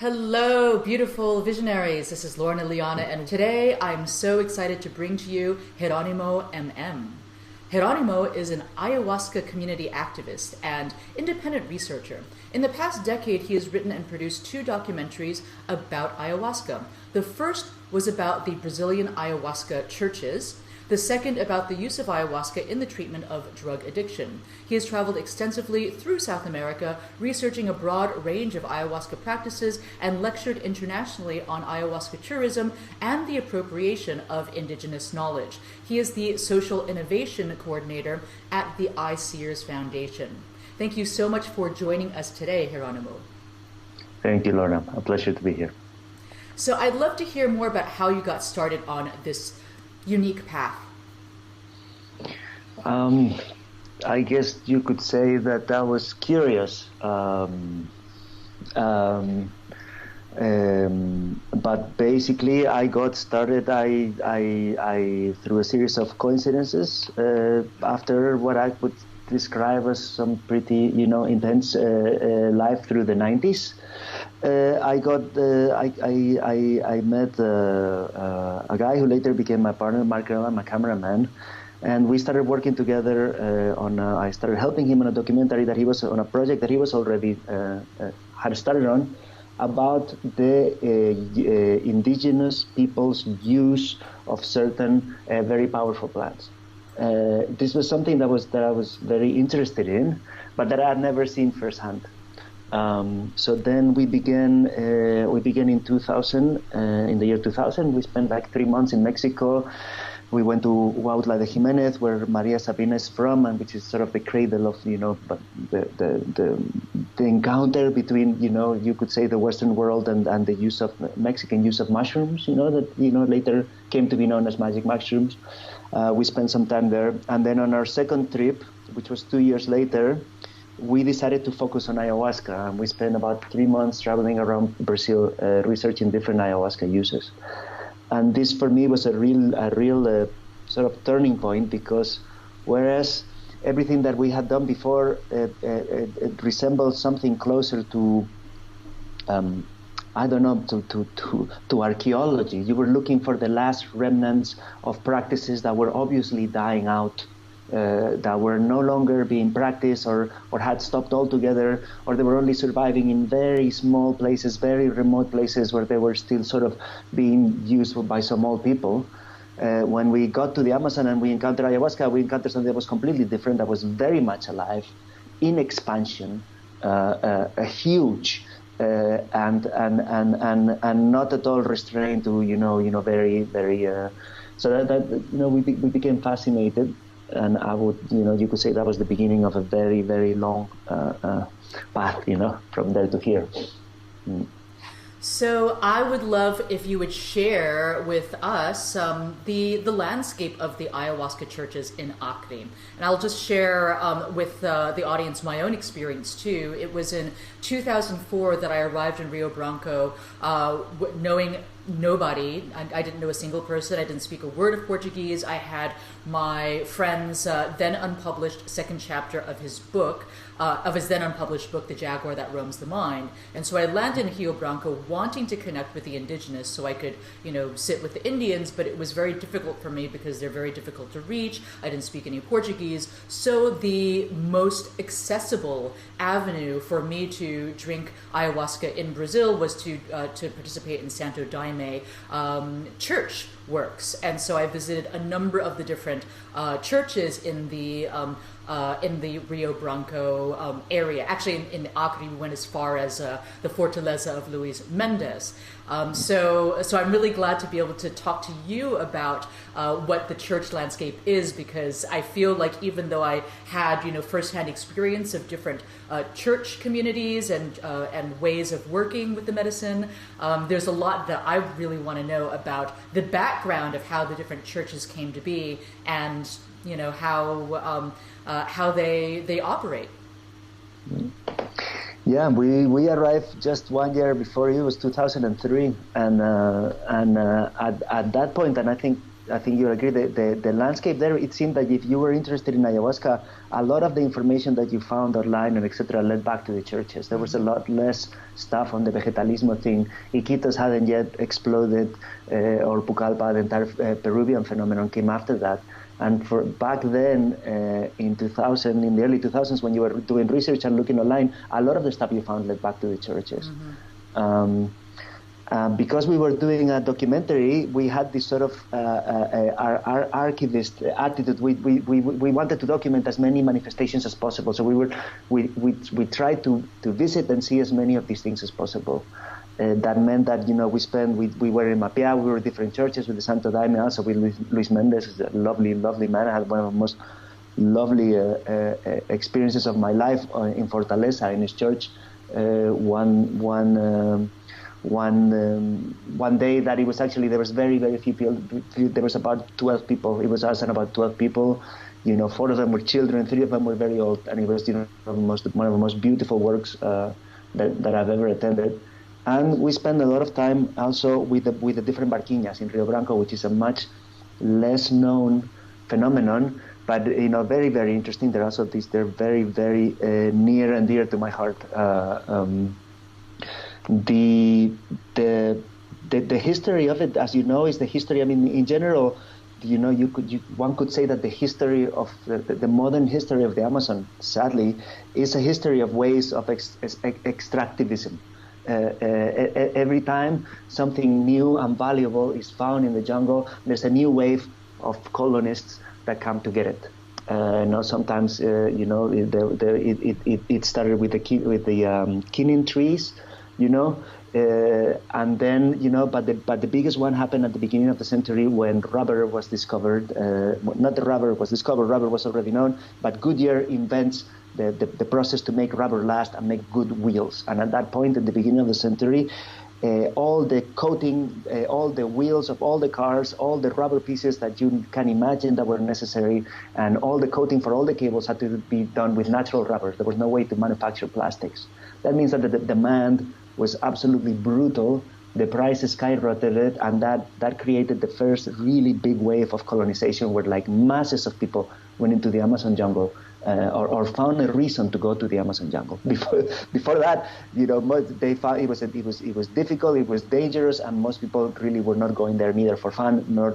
Hello, beautiful visionaries. This is Lorna Liana, and today I'm so excited to bring to you Jerónimo M.M. Jerónimo is an ayahuasca community activist and independent researcher. In the past decade, he has written and produced 2 documentaries about ayahuasca. The first was about the Brazilian ayahuasca churches. The second about the use of ayahuasca in the treatment of drug addiction. He has traveled extensively through South America, researching a broad range of ayahuasca practices and lectured internationally on ayahuasca tourism and the appropriation of indigenous knowledge. He is the social innovation coordinator at the iSeers Foundation. Thank you so much for joining us today, Jerónimo. Thank you, Lorna. A pleasure to be here. So I'd love to hear more about how you got started on this unique path. I guess you could say that I was curious, but basically I got started I through a series of coincidences after what I would describe as some pretty intense life through the 90s. I met a guy who later became my partner, Mark, my cameraman, and we started working together I started helping him on a documentary that he was on, a project that he was already had started on, about the indigenous people's use of certain very powerful plants. This was something that I was very interested in, but that I had never seen firsthand. So then we began in 2000, in the year 2000. We spent like 3 months in Mexico. We went to Huautla de Jimenez, where Maria Sabina is from, and which is sort of the cradle of, the encounter between, you could say the Western world and the use of Mexican use of mushrooms, that, later came to be known as magic mushrooms. We spent some time there. And then on our second trip, which was 2 years later, we decided to focus on ayahuasca, and we spent about 3 months traveling around Brazil, researching different ayahuasca uses. And this, for me, was a real sort of turning point, because whereas everything that we had done before it resembled something closer to, to archaeology. You were looking for the last remnants of practices that were obviously dying out, that were no longer being practiced or had stopped altogether, or they were only surviving in very small places, very remote places where they were still sort of being used by some old people. When we got to the Amazon and we encountered ayahuasca, we encountered something that was completely different, that was very much alive, in expansion, a huge, and not at all restrained to very so that we became fascinated. And I would, you could say that was the beginning of a very, very long path, from there to here. So I would love if you would share with us the landscape of the ayahuasca churches in Acre. And I'll just share with the audience my own experience too. It was in 2004 that I arrived in Rio Branco, knowing nobody. I didn't know a single person. I didn't speak a word of Portuguese. I had my friend's then unpublished second chapter of his book, of his then unpublished book, The Jaguar That Roams the Mind. And so I landed in Rio Branco wanting to connect with the indigenous so I could, sit with the Indians, but it was very difficult for me because they're very difficult to reach. I didn't speak any Portuguese. So the most accessible avenue for me to drink ayahuasca in Brazil was to participate in Santo Daime church works. And so I visited a number of the different churches in the Rio Branco area. Actually, in Acre, we went as far as the Fortaleza of Luis Mendes. So I'm really glad to be able to talk to you about what the church landscape is, because I feel like even though I had firsthand experience of different church communities and ways of working with the medicine, there's a lot that I really want to know about the background of how the different churches came to be, and how they operate. Yeah, we arrived just 1 year before you. It was 2003, and at that point, and I think I think you agree, the landscape there, it seemed that if you were interested in ayahuasca, a lot of the information that you found online and etc. led back to the churches. There was a lot less stuff on the vegetalismo thing. Iquitos hadn't yet exploded, or Pucallpa, the entire Peruvian phenomenon came after that. And for back then, in the early 2000s, when you were doing research and looking online, a lot of the stuff you found led back to the churches. Because we were doing a documentary, we had this sort of our archivist attitude. We wanted to document as many manifestations as possible. So we tried to visit and see as many of these things as possible. That meant that we were in Mapia, we were in different churches with the Santo Daime, also with Luis Mendez, who's a lovely man. I had one of the most lovely experiences of my life in Fortaleza in his church. One day that it was actually, there was very, very few people. There was about 12 people. It was us and about 12 people. 4 of them were children, 3 of them were very old, and it was one of the most beautiful works that I've ever attended. And we spent a lot of time also with the different barquinhas in Rio Branco, which is a much less known phenomenon, but very, very interesting. They're also they're very, very near and dear to my heart. The history of it, as you know, is the history. I mean, in general, one could say that the history of the modern history of the Amazon, sadly, is a history of ways of extractivism. Every time something new and valuable is found in the jungle, there's a new wave of colonists that come to get it. Sometimes it started with the quinine trees, and then but the biggest one happened at the beginning of the century when rubber was discovered. Not that rubber was discovered; rubber was already known. But Goodyear invents the process to make rubber last and make good wheels. And at that point, at the beginning of the century, all the coating, all the wheels of all the cars, all the rubber pieces that you can imagine that were necessary, and all the coating for all the cables had to be done with natural rubber. There was no way to manufacture plastics. That means that the demand was absolutely brutal. The prices skyrocketed, and that created the first really big wave of colonization where masses of people went into the Amazon jungle. Or found a reason to go to the Amazon jungle. Before that, they found it was difficult, it was dangerous, and most people really were not going there neither for fun nor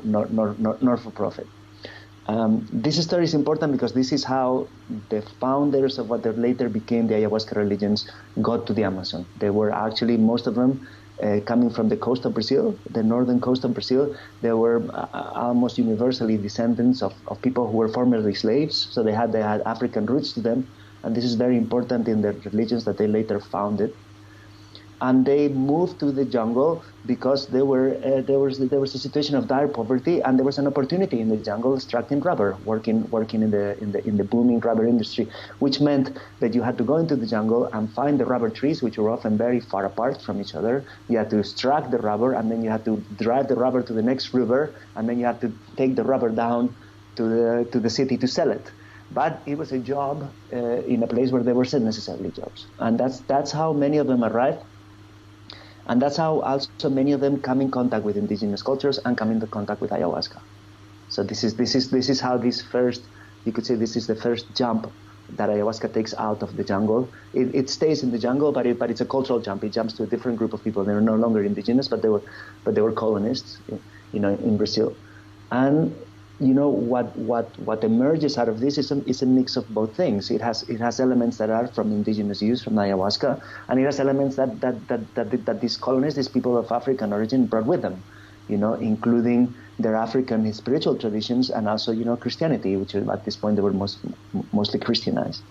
for profit. This story is important because this is how the founders of what later became the ayahuasca religions got to the Amazon. They were actually, most of them, coming from the coast of Brazil, the northern coast of Brazil. They were almost universally descendants of people who were formerly slaves, so they had African roots to them, and this is very important in the religions that they later founded. And they moved to the jungle because there was a situation of dire poverty, and there was an opportunity in the jungle extracting rubber, working in the booming rubber industry, which meant that you had to go into the jungle and find the rubber trees, which were often very far apart from each other. You had to extract the rubber, and then you had to drive the rubber to the next river, and then you had to take the rubber down to the city to sell it. But it was a job in a place where there weren't necessarily jobs, and that's how many of them arrived. And that's how also many of them come in contact with indigenous cultures and come into contact with ayahuasca. So this is how this first, you could say, this is the first jump that ayahuasca takes out of the jungle. It stays in the jungle, but it's a cultural jump. It jumps to a different group of people. They're no longer indigenous, but they were colonists, in Brazil. And what emerges out of this is a mix of both things. It has elements that are from indigenous use, from ayahuasca, and it has elements that these colonists, these people of African origin, brought with them, including their African spiritual traditions and also Christianity, which at this point they were mostly Christianized.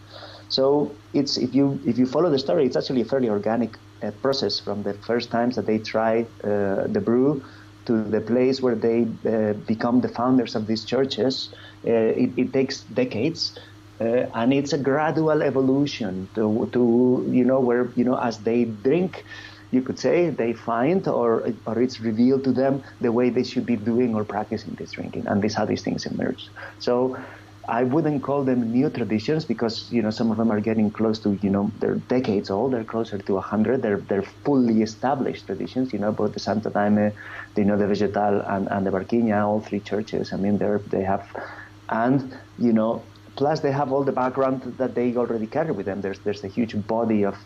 So it's if you follow the story, it's actually a fairly organic process from the first times that they try the brew to the place where they become the founders of these churches. It takes decades, and it's a gradual evolution to where as they drink, you could say, they find or it's revealed to them the way they should be doing or practicing this drinking, and this is how these things emerge. So I wouldn't call them new traditions because, some of them are getting close to, they're decades old. They're closer to 100. They're fully established traditions, both the Santo Daime, the Vegetal and the Barquinha, all three churches. I mean, they have, and, plus they have all the background that they already carry with them. There's a huge body of,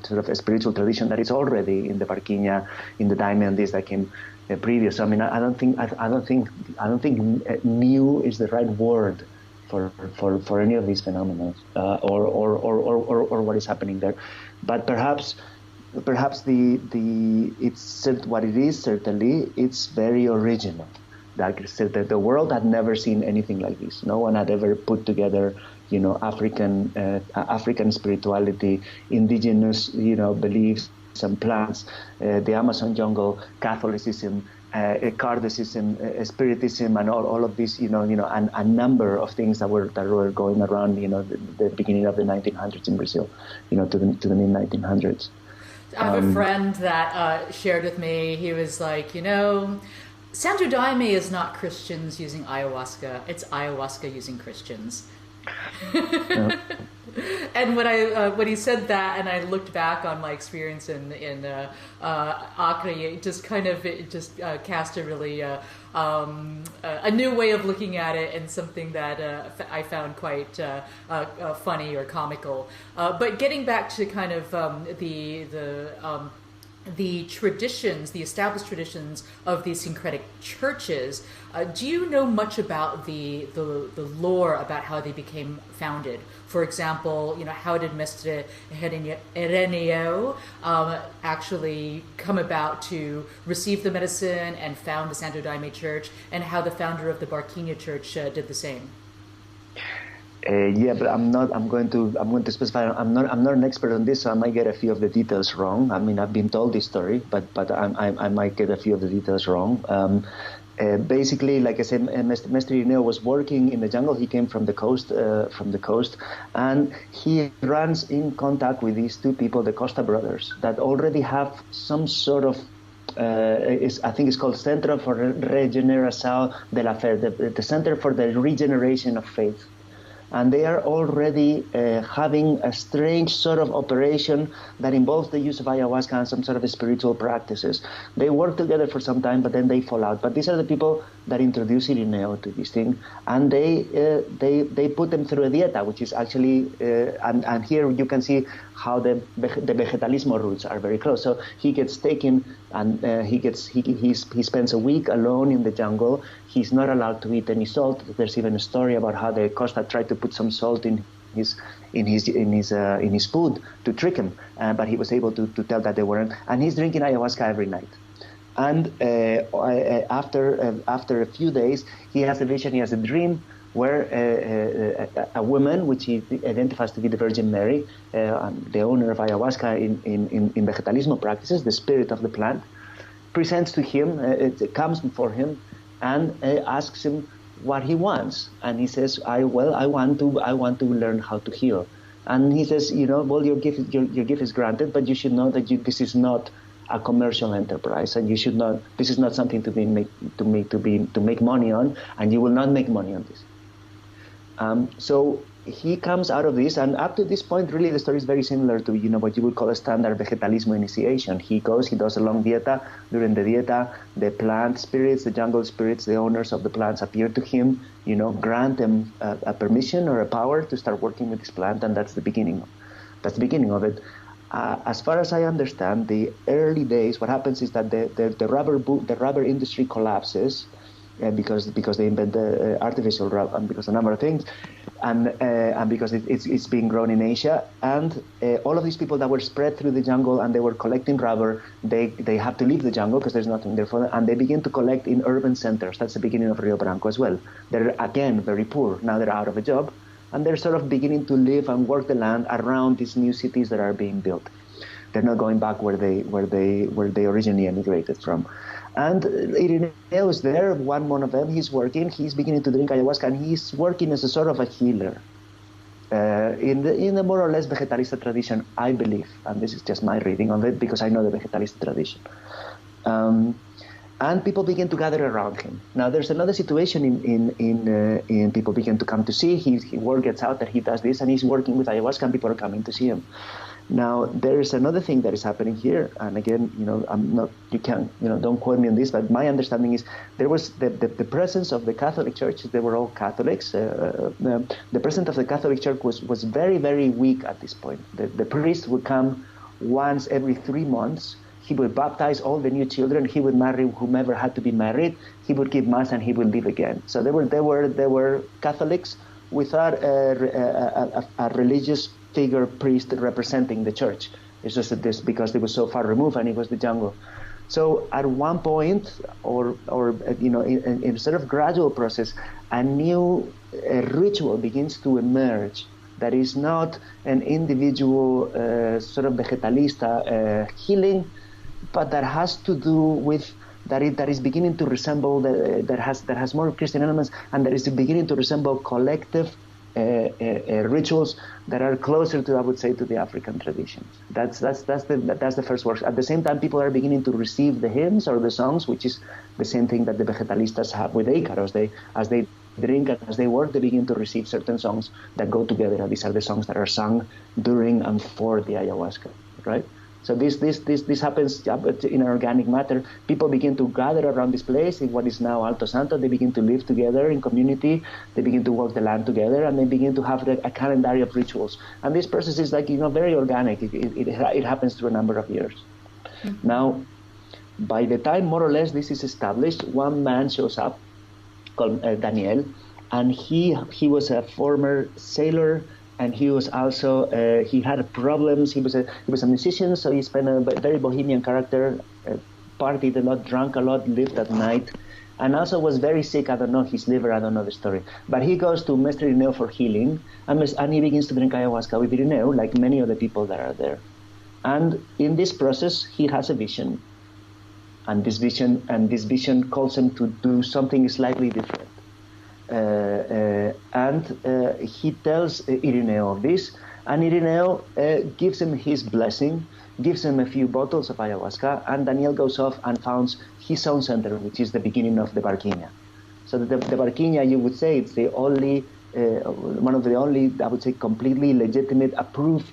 sort of a spiritual tradition that is already in the Barquinha, in the Daime, and this that came previous. I mean, I don't think new is the right word for any of these phenomena, or what is happening there. But perhaps it's what it is. Certainly, it's very original. Like I said, the world had never seen anything like this. No one had ever put together, African spirituality, indigenous, beliefs and plants, the Amazon jungle, Catholicism, Kardechism, Spiritism, and all of these, and a number of things that were going around, the beginning of the 1900s in Brazil, to the mid 1900s. I have a friend that shared with me. He was like, Santo Daime is not Christians using ayahuasca; it's ayahuasca using Christians. Yeah. And when he said that, and I looked back on my experience in Acre, it just cast a really a new way of looking at it, and something that I found quite funny or comical. But getting back to kind of the traditions, the established traditions of these syncretic churches, do you know much about the lore about how they became founded? For example, how did Mestre Ireneo actually come about to receive the medicine and found the Santo Daime Church, and how the founder of the Barquinha Church did the same? Yeah, but I'm going to specify. I'm not an expert on this, so I might get a few of the details wrong. I mean, I've been told this story, but I might get a few of the details wrong. Basically, like I said, Mestre Ireneo was working in the jungle. He came from the coast, and he runs in contact with these two people, the Costa brothers, that already have some sort of. I think it's called Centro for Regeneração de la Fe, the Center for the Regeneration of Faith. And they are already having a strange sort of operation that involves the use of ayahuasca and some sort of spiritual practices. They work together for some time, but then they fall out. But these are the people that introduce Ireneo to this thing, and they put them through a dieta, which is actually, and here you can see how the vegetalismo roots are very close. So he gets taken, and he spends a week alone in the jungle. He's not allowed to eat any salt. There's even a story about how the Costa tried to put some salt in his food to trick him, but he was able to tell that they weren't. And he's drinking ayahuasca every night. And after a few days, he has a vision. He has a dream where a woman, which he identifies to be the Virgin Mary, the owner of ayahuasca in vegetalismo practices, the spirit of the plant, presents to him, it comes before him, and asks him what he wants. And he says, I want to learn how to heal. And he says, well, your gift is granted, but you should know that this is not a commercial enterprise, and you should not. This is not something to make money on, and you will not make money on this. So he comes out of this, and up to this point, really, the story is very similar to what you would call a standard vegetalismo initiation. He does a long dieta. During the dieta, the plant spirits, the jungle spirits, the owners of the plants appear to him, grant him a permission or a power to start working with this plant, and that's the beginning of it. As far as I understand, the early days, what happens is that the rubber industry collapses. Because they invent the artificial rubber, and because a number of things, and because it's being grown in Asia, and all of these people that were spread through the jungle and they were collecting rubber, they have to leave the jungle because there's nothing there for them, and they begin to collect in urban centers. That's the beginning of Rio Branco as well. They're again very poor. Now they're out of a job, and they're sort of beginning to live and work the land around these new cities that are being built. They're not going back where they originally emigrated from. And Ireneo is there, one of them. He's working. He's beginning to drink ayahuasca, and he's working as a sort of a healer in the more or less vegetalista tradition, I believe. And this is just my reading of it because I know the vegetalista tradition. And people begin to gather around him. Now, there's another situation in people begin to come to see. His word gets out that he does this, and he's working with ayahuasca, and people are coming to see him. Now, there's another thing that is happening here, and again, I'm not, you can, don't quote me on this, but my understanding is there was the presence of the Catholic Church. They were all Catholics. The presence of the Catholic Church was very, very weak at this point. The priest would come once every 3 months. He would baptize all the new children. He would marry whomever had to be married. He would give mass, and he would leave again. So there were Catholics without a religious figure, priest representing the church. It's just that this, because it was so far removed and it was the jungle. So at one point, or in a sort of gradual process, a new ritual begins to emerge that is not an individual sort of vegetalista healing, but that has to do with that is beginning to resemble that has more Christian elements, and that is beginning to resemble collective rituals that are closer to, I would say, to the African traditions. That's the first work. At the same time, people are beginning to receive the hymns or the songs, which is the same thing that the vegetalistas have with Icaros. As they drink and as they work, they begin to receive certain songs that go together. And these are the songs that are sung during and for the ayahuasca, right? So this happens in organic matter. People begin to gather around this place in what is now Alto Santo. They begin to live together in community. They begin to work the land together, and they begin to have a calendar of rituals. And this process is very organic. It happens through a number of years. Mm-hmm. Now, by the time more or less this is established, one man shows up called Daniel, and he was a former sailor. And he was also he had problems. He was a musician, so he spent a very bohemian character, partied a lot, drank a lot, lived at night, and also was very sick. I don't know his liver. I don't know the story. But he goes to Mestre Irineo for healing, and he begins to drink ayahuasca with Irineo, like many of the people that are there. And in this process, he has a vision, and this vision calls him to do something slightly different. And he tells Irineo of this, and Irineo gives him his blessing, gives him a few bottles of ayahuasca, and Daniel goes off and founds his own center, which is the beginning of the Barquinha. So the Barquinha, you would say, it's the only, one of the only, I would say, completely legitimate, approved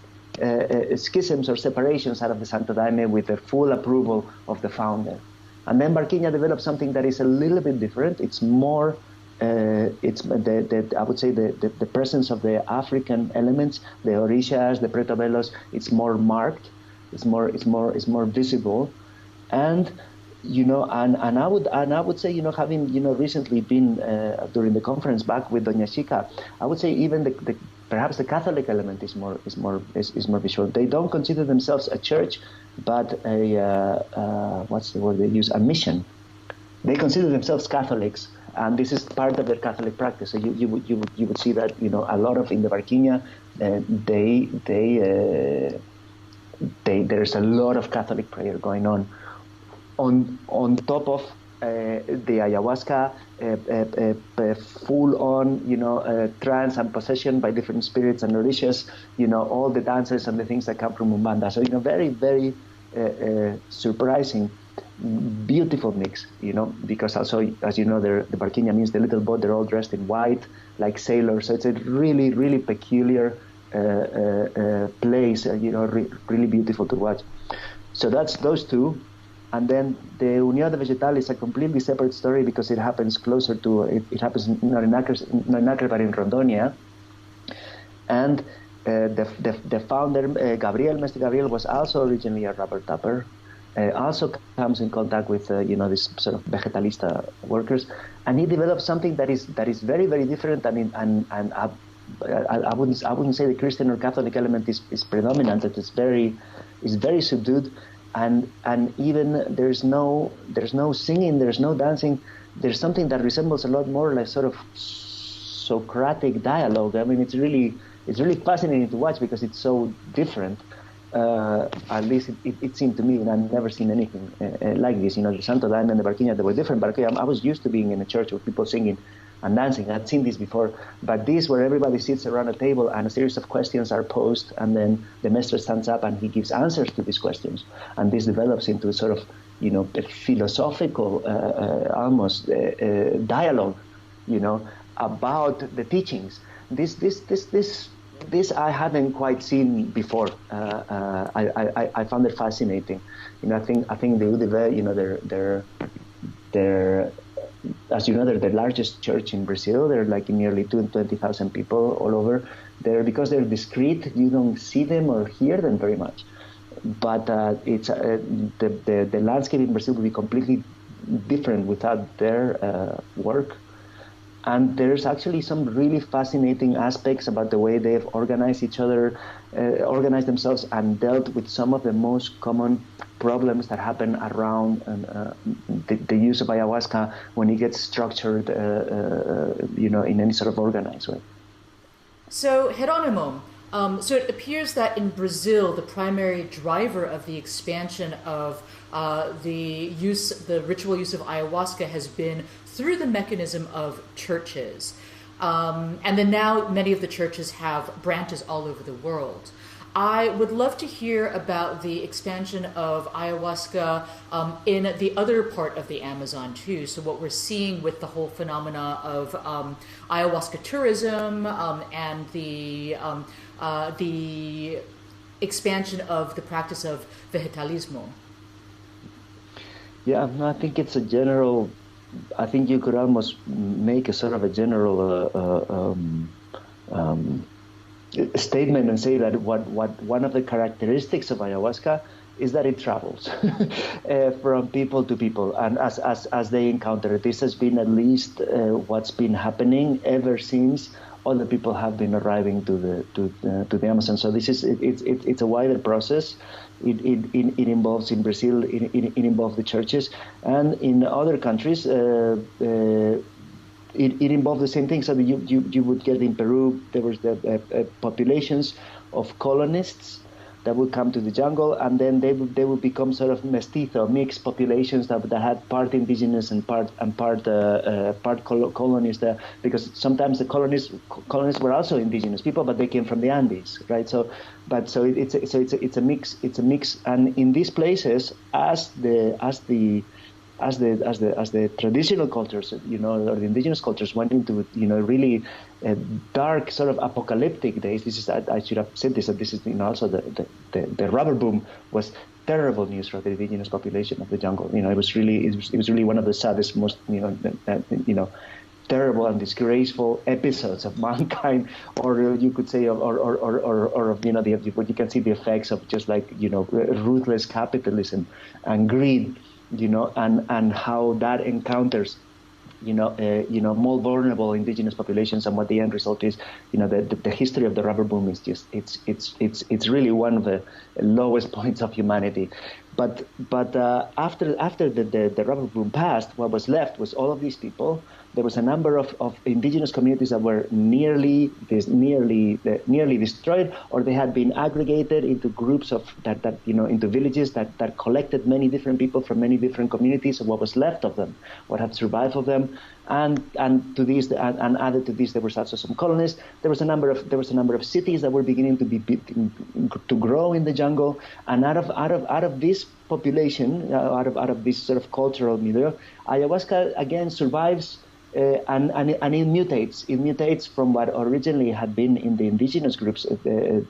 schisms or separations out of the Santo Daime with the full approval of the founder. And then Barquinha develops something that is a little bit different. It's more it's I would say the presence of the African elements, the orishas, the pretobelos. It's more marked. It's more visible, and and I would say having recently been during the conference back with Doña Chica, I would say even perhaps the Catholic element is more visual. They don't consider themselves a church, but a what's the word they use? A mission. They consider themselves Catholics, and this is part of their Catholic practice. So you would see that a lot of in the Barquinha, there's a lot of Catholic prayer going on top of the ayahuasca, full on trance and possession by different spirits and orishas. All the dances and the things that come from Umbanda. So very very surprising. Beautiful mix, because also, as you know, the Barquinha means the little boat. They're all dressed in white, like sailors. So it's a really, really peculiar place. Really beautiful to watch. So that's those two, and then the União de Vegetal is a completely separate story because it happens closer to it happens not in Acre but in Rondonia, and the founder Mestre Gabriel was also originally a rubber tapper. Also comes in contact with this sort of vegetalista workers, and he develops something that is very very different. And I wouldn't say the Christian or Catholic element is predominant. It's very subdued, and even there's no singing, there's no dancing. There's something that resembles a lot more like sort of Socratic dialogue. I mean, it's really fascinating to watch because it's so different. At least it seemed to me, and I've never seen anything like this. The Santo Daime and the Barquinha, they were different, but I was used to being in a church with people singing, and dancing. I've seen this before, but this where everybody sits around a table and a series of questions are posed, and then the master stands up and he gives answers to these questions, and this develops into sort of, a philosophical, almost dialogue, about the teachings. This I hadn't quite seen before. I found it fascinating. I think the UDV, they're as you know, they're the largest church in Brazil. They're like nearly 20,000 people all over. Because they're discreet, you don't see them or hear them very much. But it's the landscape in Brazil would be completely different without their work. And there's actually some really fascinating aspects about the way they've organized each other, organized themselves, and dealt with some of the most common problems that happen around the use of ayahuasca when it gets structured, in any sort of organized way. So, Jerónimo, so it appears that in Brazil, the primary driver of the expansion of the ritual use of ayahuasca has been through the mechanism of churches. And then now many of the churches have branches all over the world. I would love to hear about the expansion of ayahuasca in the other part of the Amazon too. So what we're seeing with the whole phenomena of ayahuasca tourism and the expansion of the practice of vegetalismo. Yeah, I think it's a general. I think you could almost make a sort of a general statement and say that what one of the characteristics of ayahuasca is that it travels from people to people, and as they encounter it. This has been at least what's been happening ever since all the people have been arriving to the Amazon. So it's a wider process. It involves in Brazil, it involves the churches, and in other countries it involves the same thing. So you would get in Peru, there was the populations of colonists that would come to the jungle, and then they would become sort of mestizo, mixed populations that had part indigenous and part colonies there, because sometimes the colonists were also indigenous people, but they came from the Andes, right? So it's a mix, and in these places, as the traditional cultures, or the indigenous cultures went into, really dark sort of apocalyptic days. This is, I should have said this, that this is, also the rubber boom was terrible news for the indigenous population of the jungle. It was really one of the saddest, most, terrible and disgraceful episodes of mankind, or you could say, or what you can see the effects of just like, ruthless capitalism and greed, and how that encounters, more vulnerable indigenous populations, and what the end result is. The history of the rubber boom is just it's really one of the lowest points of humanity. But after the rubber boom passed, what was left was all of these people. There was a number of indigenous communities that were nearly destroyed, or they had been aggregated into groups of into villages that collected many different people from many different communities. And what was left of them, what had survived of them, and to these, and added to this, there was also some colonists. There was a number of cities that were beginning to grow in the jungle, and out of this population, out of this sort of cultural milieu, ayahuasca again survives. And it mutates. It mutates from what originally had been in the indigenous groups. It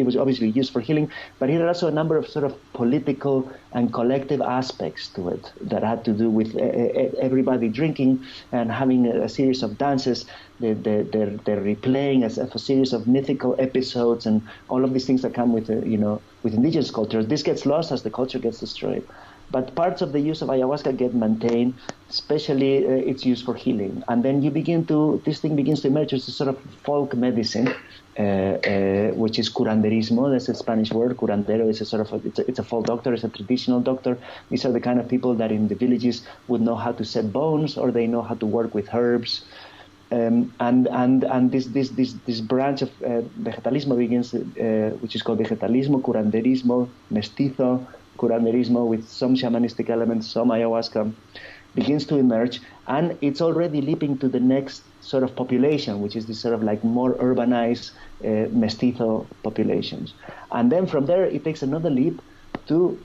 was obviously used for healing, but it had also a number of sort of political and collective aspects to it that had to do with everybody drinking and having a series of dances. They're replaying a series of mythical episodes and all of these things that come with with indigenous cultures. This gets lost as the culture gets destroyed. But parts of the use of ayahuasca get maintained, especially its use for healing. And then this thing begins to emerge as a sort of folk medicine, which is curanderismo. That's a Spanish word. Curandero is a sort of it's a folk doctor, it's a traditional doctor. These are the kind of people that in the villages would know how to set bones, or they know how to work with herbs. And this branch of vegetalismo begins, which is called vegetalismo, curanderismo, mestizo, curanderismo, with some shamanistic elements, some ayahuasca, begins to emerge, and it's already leaping to the next sort of population, which is this sort of like more urbanized mestizo populations. And then from there, it takes another leap to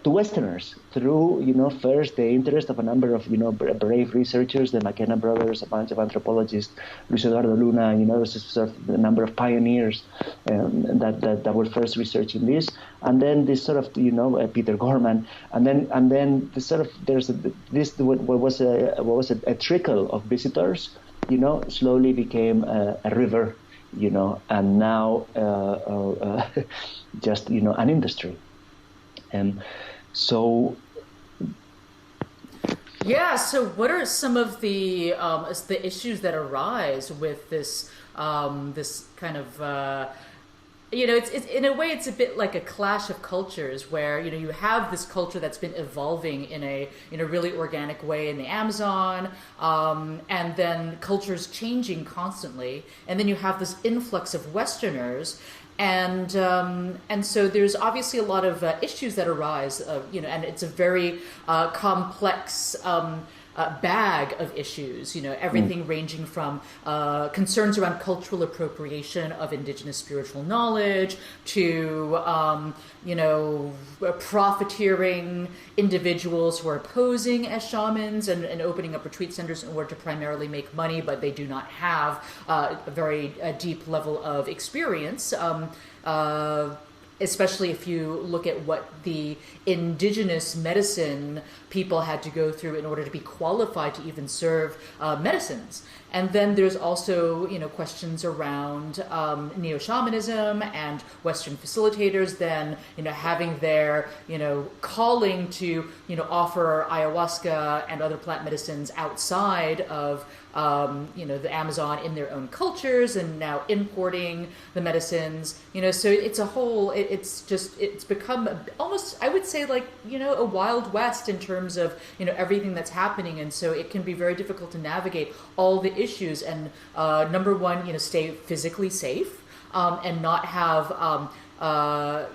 Westerners through, first the interest of a number of, brave researchers, the McKenna brothers, a bunch of anthropologists, Luis Eduardo Luna, sort of the number of pioneers that were first researching this, and then this sort of, Peter Gorman, and then this sort of what was a trickle of visitors, slowly became a river. And now just, an industry. So what are some of the issues that arise with this this kind of it's in a way it's a bit like a clash of cultures where you have this culture that's been evolving in a really organic way in the Amazon, and then cultures changing constantly, and then you have this influx of Westerners, and so there's obviously a lot of issues that arise, and it's a very complex bag of issues, everything ranging from concerns around cultural appropriation of indigenous spiritual knowledge to, profiteering individuals who are posing as shamans and opening up retreat centers in order to primarily make money, but they do not have a very deep level of experience. Especially if you look at what the indigenous medicine people had to go through in order to be qualified to even serve medicines. And then there's also, questions around neo-shamanism and Western facilitators then, having their, calling to, offer ayahuasca and other plant medicines outside of the Amazon in their own cultures, and now importing the medicines, so it's a whole, it's become almost, I would say, like, a Wild West in terms of, everything that's happening. And so it can be very difficult to navigate all the issues. And number one, stay physically safe, and not have, not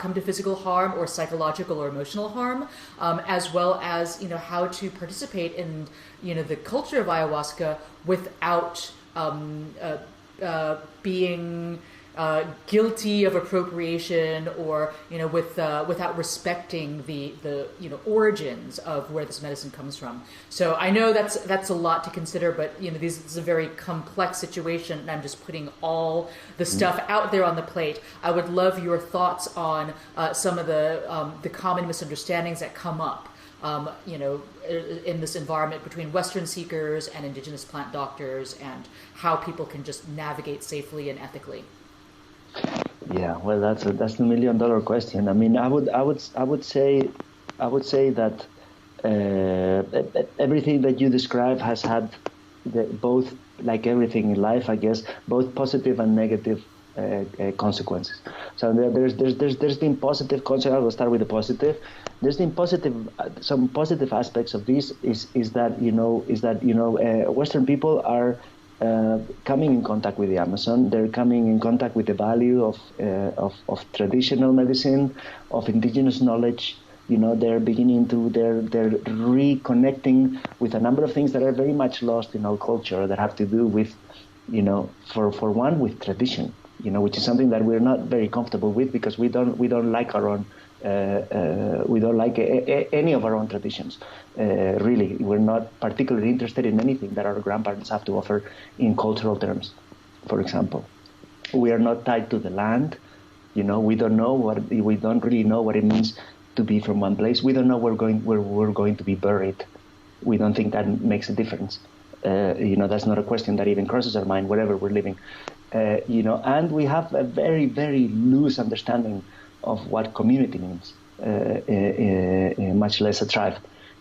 come to physical harm or psychological or emotional harm, as well as, how to participate in, the culture of ayahuasca without being guilty of appropriation, or without respecting the origins of where this medicine comes from. So I know that's a lot to consider, but this is a very complex situation, and I'm just putting all the stuff out there on the plate. I would love your thoughts on some of the common misunderstandings that come up in this environment between Western seekers and indigenous plant doctors, and how people can just navigate safely and ethically. Yeah, well, that's the $1 million question. I mean, I would say that everything that you describe has had both, like everything in life, I guess, both positive and negative consequences. So there's been positive consequences. I will start with the positive. There's been some positive aspects of this is that Western people are coming in contact with the Amazon. They're coming in contact with the value of traditional medicine, of indigenous knowledge. They're beginning to they're reconnecting with a number of things that are very much lost in our culture, that have to do with, for one, with tradition, which is something that we're not very comfortable with, because we don't like our own. We don't like any of our own traditions. Really, we're not particularly interested in anything that our grandparents have to offer in cultural terms. For example, we are not tied to the land. We don't really know what it means to be from one place. We don't know where we're going to be buried. We don't think that makes a difference. That's not a question that even crosses our mind wherever we're living. And we have a very, very loose understanding of what community means, much less a tribe,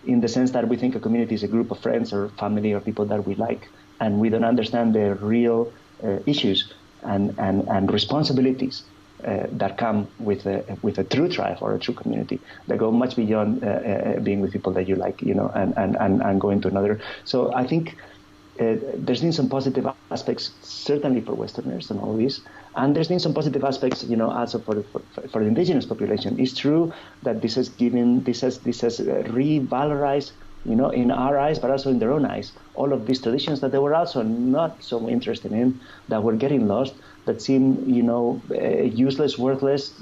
in the sense that we think a community is a group of friends or family or people that we like, and we don't understand the real issues and responsibilities that come with a true tribe or a true community, that go much beyond being with people that you like, and going to another. So I think there's been some positive aspects, certainly for Westerners and all this. And there's been some positive aspects, also for the indigenous population. It's true that this has revalorized, in our eyes, but also in their own eyes, all of these traditions that they were also not so interested in, that were getting lost, that seem, useless, worthless,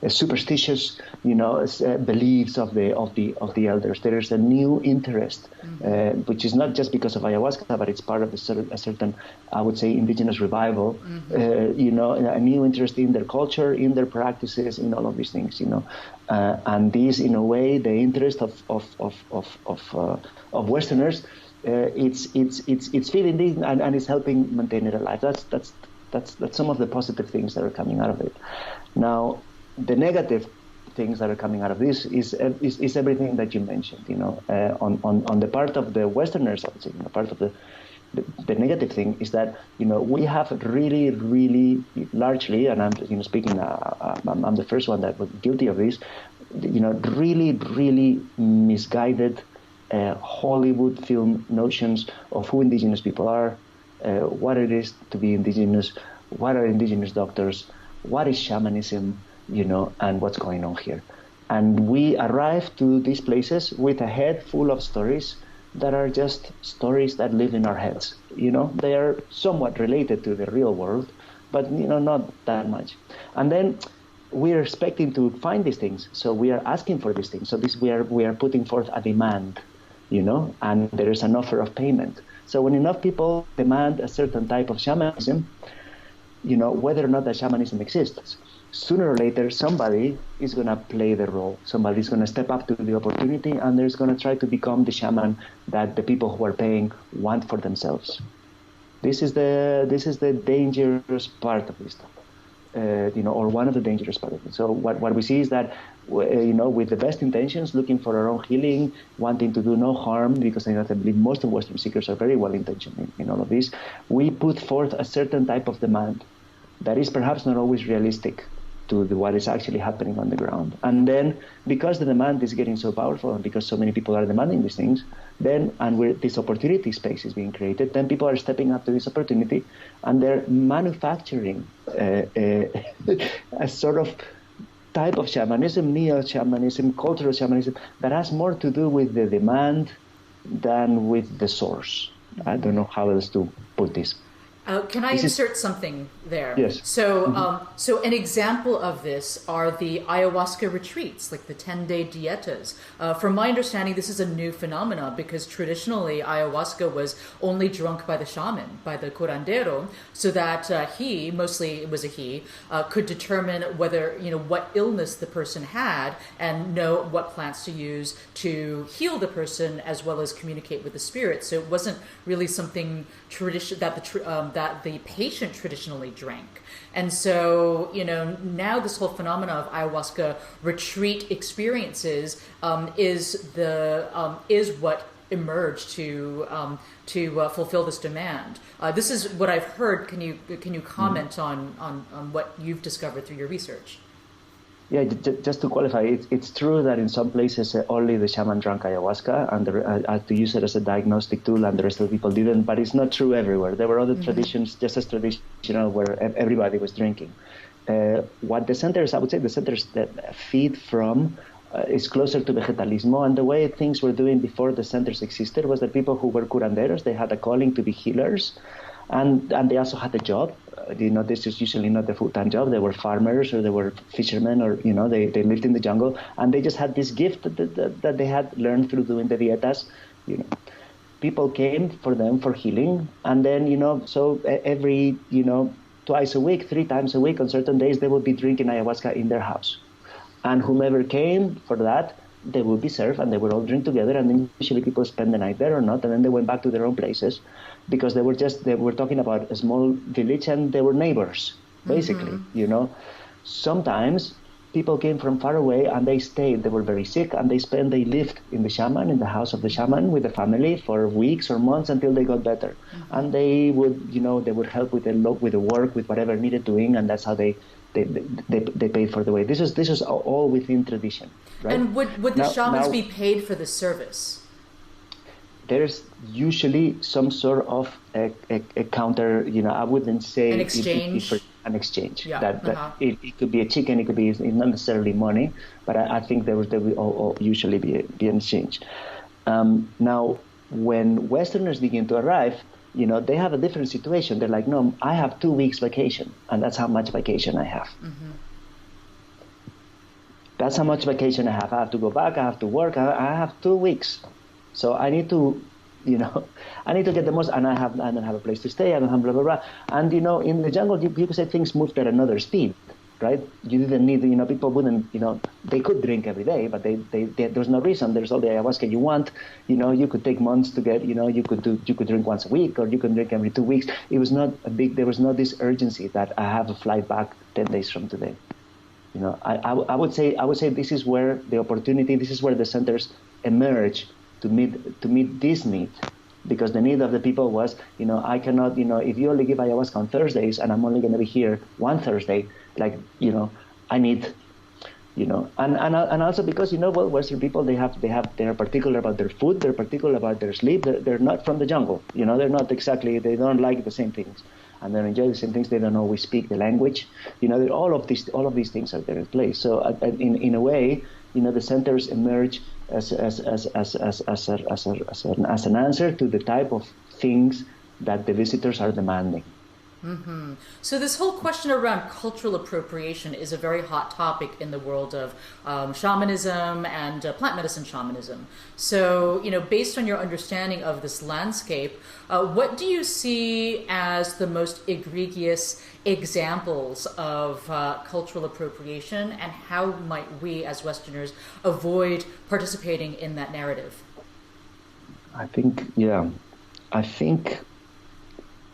superstitious, beliefs of the elders. There is a new interest, which is not just because of ayahuasca, but it's part of a certain, I would say, indigenous revival. A new interest in their culture, in their practices, in all of these things. And these, in a way, the interest of Westerners, it's feeding and it's helping maintain it alive. That's some of the positive things that are coming out of it. Now, the negative things that are coming out of this is everything that you mentioned. On the part of the Westerners, I would say, part of the negative thing is that we have really, really largely, and I'm speaking, I'm the first one that was guilty of this. Really, really misguided Hollywood film notions of who indigenous people are, what it is to be indigenous, what are indigenous doctors, what is shamanism, and what's going on here. And we arrive to these places with a head full of stories that are just stories that live in our heads. They are somewhat related to the real world, but not that much. And then we are expecting to find these things, so we are asking for these things. So we are putting forth a demand, and there is an offer of payment. So when enough people demand a certain type of shamanism, whether or not that shamanism exists, sooner or later somebody is going to play the role. Somebody is going to step up to the opportunity, and they're going to try to become the shaman that the people who are paying want for themselves. This is the dangerous part of this stuff. Or one of the dangerous parts of it. So what we see is that, with the best intentions, looking for our own healing, wanting to do no harm, because I believe most of Western seekers are very well intentioned in all of this, we put forth a certain type of demand that is perhaps not always realistic to what is actually happening on the ground. And then, because the demand is getting so powerful, and because so many people are demanding these things, this opportunity space is being created, then people are stepping up to this opportunity, and they're manufacturing a sort of type of shamanism, neo-shamanism, cultural shamanism, that has more to do with the demand than with the source. I don't know how else to put this. Can I insert something there? Yes. So, so an example of this are the ayahuasca retreats, like the 10-day dietas. From my understanding, this is a new phenomenon because traditionally ayahuasca was only drunk by the shaman, by the curandero, so that he, mostly it was a he, could determine whether, what illness the person had and know what plants to use to heal the person as well as communicate with the spirit. So it wasn't really something that the patient traditionally drank. And so, now this whole phenomena of ayahuasca retreat experiences is what emerged to fulfill this demand. This is what I've heard. Can you comment on what you've discovered through your research? Yeah, just to qualify, it's true that in some places only the shaman drank ayahuasca and to use it as a diagnostic tool, and the rest of the people didn't. But it's not true everywhere. There were other traditions just as traditional where everybody was drinking. What the centers, I would say, the centers that feed from is closer to vegetalismo, and the way things were doing before the centers existed was that people who were curanderos, they had a calling to be healers. And they also had a job. This is usually not a full-time job. They were farmers or they were fishermen, or they lived in the jungle, and they just had this gift that they had learned through doing the dietas. People came for them for healing, and then so every twice a week, 3 times a week, on certain days they would be drinking ayahuasca in their house, and whomever came for that, they would be served, and they would all drink together, and then usually people spend the night there or not, and then they went back to their own places, because they were talking about a small village, and they were neighbors, basically, Sometimes people came from far away, and they stayed. They were very sick, and they lived in the house of the shaman with the family for weeks or months until they got better. And they would, they would help with the work, with whatever needed doing, and that's how they paid for the way. This is all within tradition, right? And would the shamans be paid for the service? there's usually some sort of a counter, I wouldn't say an exchange. An exchange. Yeah. That it could be a chicken, it could be not necessarily money, but I think there will usually be an exchange. Now, when Westerners begin to arrive, they have a different situation. They're like, no, I have 2 weeks vacation, and that's how much vacation I have. Mm-hmm. That's how much vacation I have. I have to go back. I have to work. I have 2 weeks. So I need to, I need to get the most, and I don't have a place to stay. I don't have blah, blah, blah. And, in the jungle, people say things moved at another speed, right? You didn't need, people wouldn't, they could drink every day, but there's no reason. There's all the ayahuasca you want. You could take months to get, you could drink once a week, or you can drink every 2 weeks. It was not there was not this urgency that I have a flight back 10 days from today. I would say this is where the opportunity, this is where the centers emerge to meet this need, because the need of the people was, I cannot, if you only give ayahuasca on Thursdays and I'm only going to be here one Thursday, I need, and also because Western people they are particular about their food, they're particular about their sleep, they're not from the jungle, they're not exactly, they don't like the same things. And they enjoy the same things. They don't always speak the language. All of these things are there in place. So, in a way, the centers emerge as an answer to the type of things that the visitors are demanding. Mm-hmm. So this whole question around cultural appropriation is a very hot topic in the world of shamanism and plant medicine shamanism. So, based on your understanding of this landscape, what do you see as the most egregious examples of cultural appropriation, and how might we as Westerners avoid participating in that narrative? I think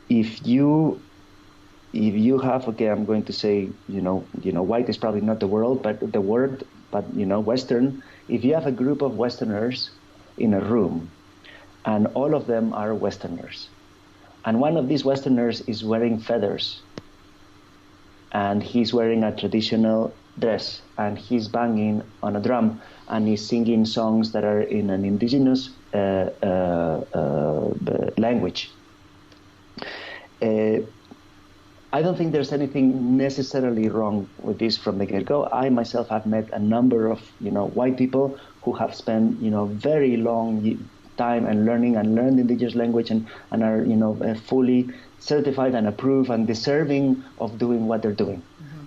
if you have, okay, I'm going to say, white is probably not the word, but Western, if you have a group of Westerners in a room and all of them are Westerners, and one of these Westerners is wearing feathers and he's wearing a traditional dress and he's banging on a drum and he's singing songs that are in an indigenous language, I don't think there's anything necessarily wrong with this from the get-go. I myself have met a number of, white people who have spent, very long time and learned indigenous language and are, fully certified and approved and deserving of doing what they're doing.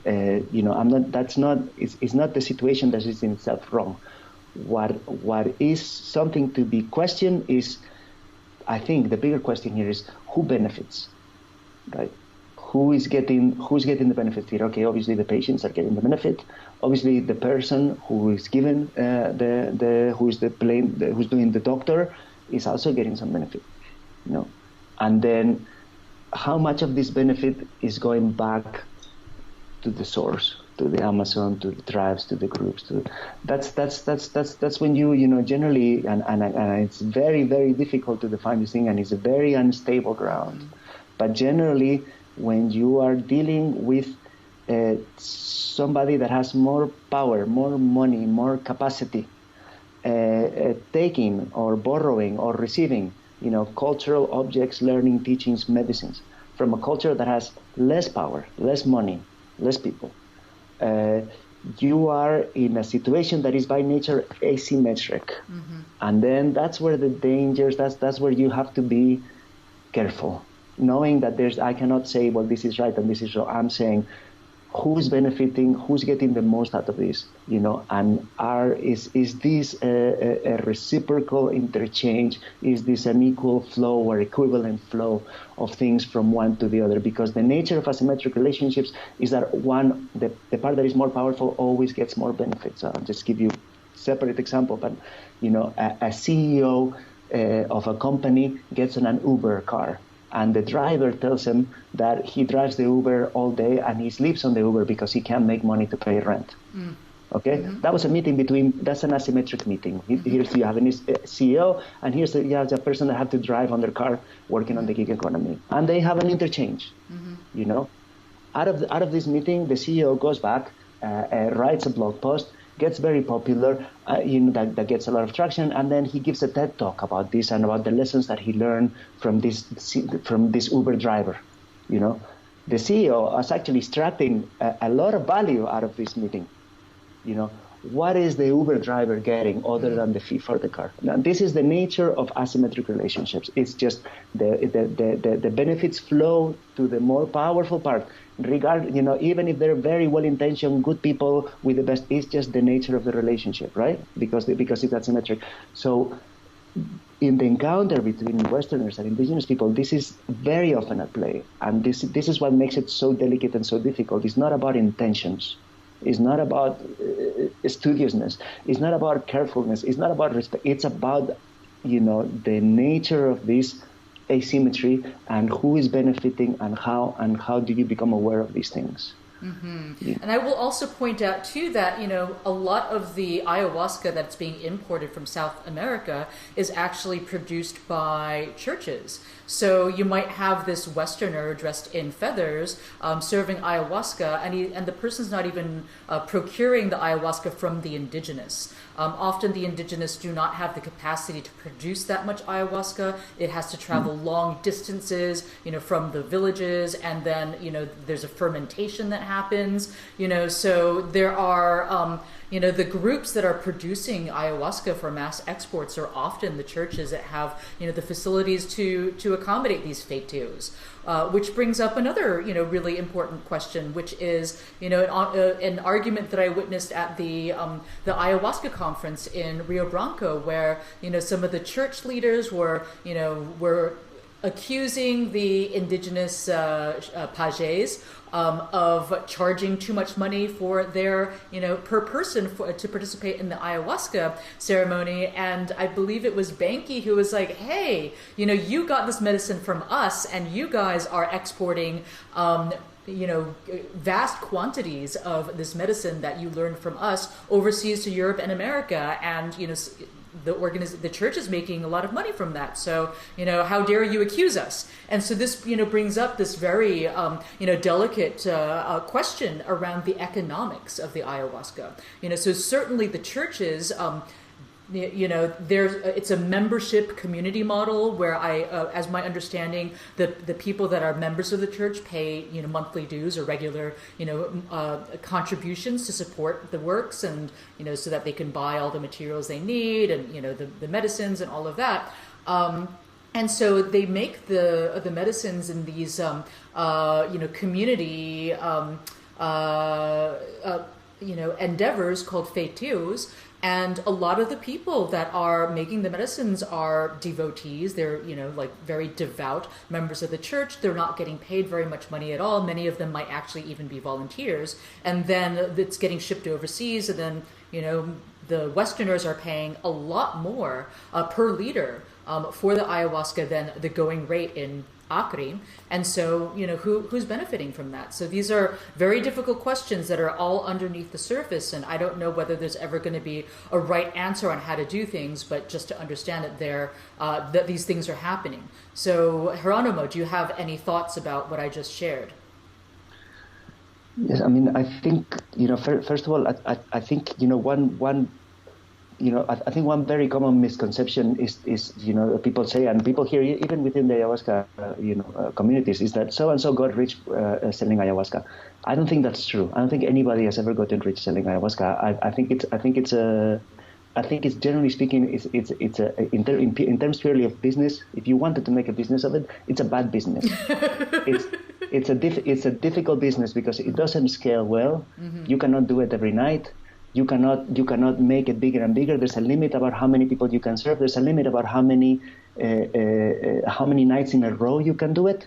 Mm-hmm. It's not the situation that is in itself wrong. What is something to be questioned is, I think the bigger question here is who benefits, right? Who's getting the benefit here? Okay, obviously the patients are getting the benefit. Obviously the person who is given who's doing the doctor is also getting some benefit, And then how much of this benefit is going back to the source, to the Amazon, to the tribes, to the groups? That's when you generally and it's very, very difficult to define this thing, and it's a very unstable ground. But generally, when you are dealing with somebody that has more power, more money, more capacity, taking or borrowing or receiving, cultural objects, learning, teachings, medicines, from a culture that has less power, less money, less people, you are in a situation that is by nature asymmetric. Mm-hmm. And then that's where the dangers, that's where you have to be careful. Knowing that I cannot say, well, this is right and this is wrong. I'm saying who's benefiting, who's getting the most out of this, and is this a reciprocal interchange? Is this an equal flow or equivalent flow of things from one to the other? Because the nature of asymmetric relationships is that the part that is more powerful always gets more benefits. I'll just give you a separate example, but a CEO of a company gets on an Uber car. And the driver tells him that he drives the Uber all day and he sleeps on the Uber because he can't make money to pay rent. Mm. Okay? Mm-hmm. That was a meeting that's an asymmetric meeting. Mm-hmm. Here's you have a CEO, and you have a person that have to drive on their car working on the gig economy. And they have an interchange. Mm-hmm. Out of this meeting, the CEO goes back writes a blog post, gets very popular, that gets a lot of traction, and then he gives a TED talk about this and about the lessons that he learned from this Uber driver. The CEO is actually extracting a lot of value out of this meeting. What is the Uber driver getting other than the fee for the car? Now, this is the nature of asymmetric relationships. It's just the benefits flow to the more powerful part. Even if they're very well-intentioned, good people with the best, it's just the nature of the relationship, right? Because it's asymmetric. So in the encounter between Westerners and indigenous people, this is very often at play. And this is what makes it so delicate and so difficult. It's not about intentions. It's not about studiousness. It's not about carefulness. It's not about respect. It's about, the nature of this asymmetry and who is benefiting and how do you become aware of these things. Mm-hmm. Yeah. And I will also point out too that a lot of the ayahuasca that's being imported from South America is actually produced by churches. So you might have this Westerner dressed in feathers serving ayahuasca, and the person's not even procuring the ayahuasca from the indigenous. Often the indigenous do not have the capacity to produce that much ayahuasca. It has to travel long distances, from the villages, and then, there's a fermentation that happens, so there are, the groups that are producing ayahuasca for mass exports are often the churches that have, the facilities to accommodate these feitios. Which brings up another, really important question, which is, an argument that I witnessed at the ayahuasca conference in Rio Branco, where, some of the church leaders were accusing the indigenous pages of charging too much money for their, per person to participate in the ayahuasca ceremony. And I believe it was Banky who was like, hey, you got this medicine from us and you guys are exporting, vast quantities of this medicine that you learned from us overseas to Europe and America. And, the church is making a lot of money from that. So, how dare you accuse us? And so this, brings up this very, delicate question around the economics of the ayahuasca. So certainly the churches, it's a membership community model where as my understanding, the people that are members of the church pay, monthly dues or regular, contributions to support the works and, so that they can buy all the materials they need and, the medicines and all of that. And so they make the medicines in these, community, endeavors called feitios. And a lot of the people that are making the medicines are devotees. They're, very devout members of the church. They're not getting paid very much money at all. Many of them might actually even be volunteers. And then it's getting shipped overseas. And then, the Westerners are paying a lot more per liter for the ayahuasca than the going rate in Acre. And so, who's benefiting from that? So these are very difficult questions that are all underneath the surface. And I don't know whether there's ever going to be a right answer on how to do things, but just to understand that that these things are happening. So Jerónimo, do you have any thoughts about what I just shared? Yes, I mean, I think, first of all, I think, I think one very common misconception is people say, and people hear even within the ayahuasca, communities, is that so-and-so got rich selling ayahuasca. I don't think that's true. I don't think anybody has ever gotten rich selling ayahuasca. I think it's generally speaking, in terms purely of business. If you wanted to make a business of it, it's a bad business. It's a difficult business because it doesn't scale well. Mm-hmm. You cannot do it every night. You cannot make it bigger and bigger. There's a limit about how many people you can serve. There's a limit about how many nights in a row you can do it,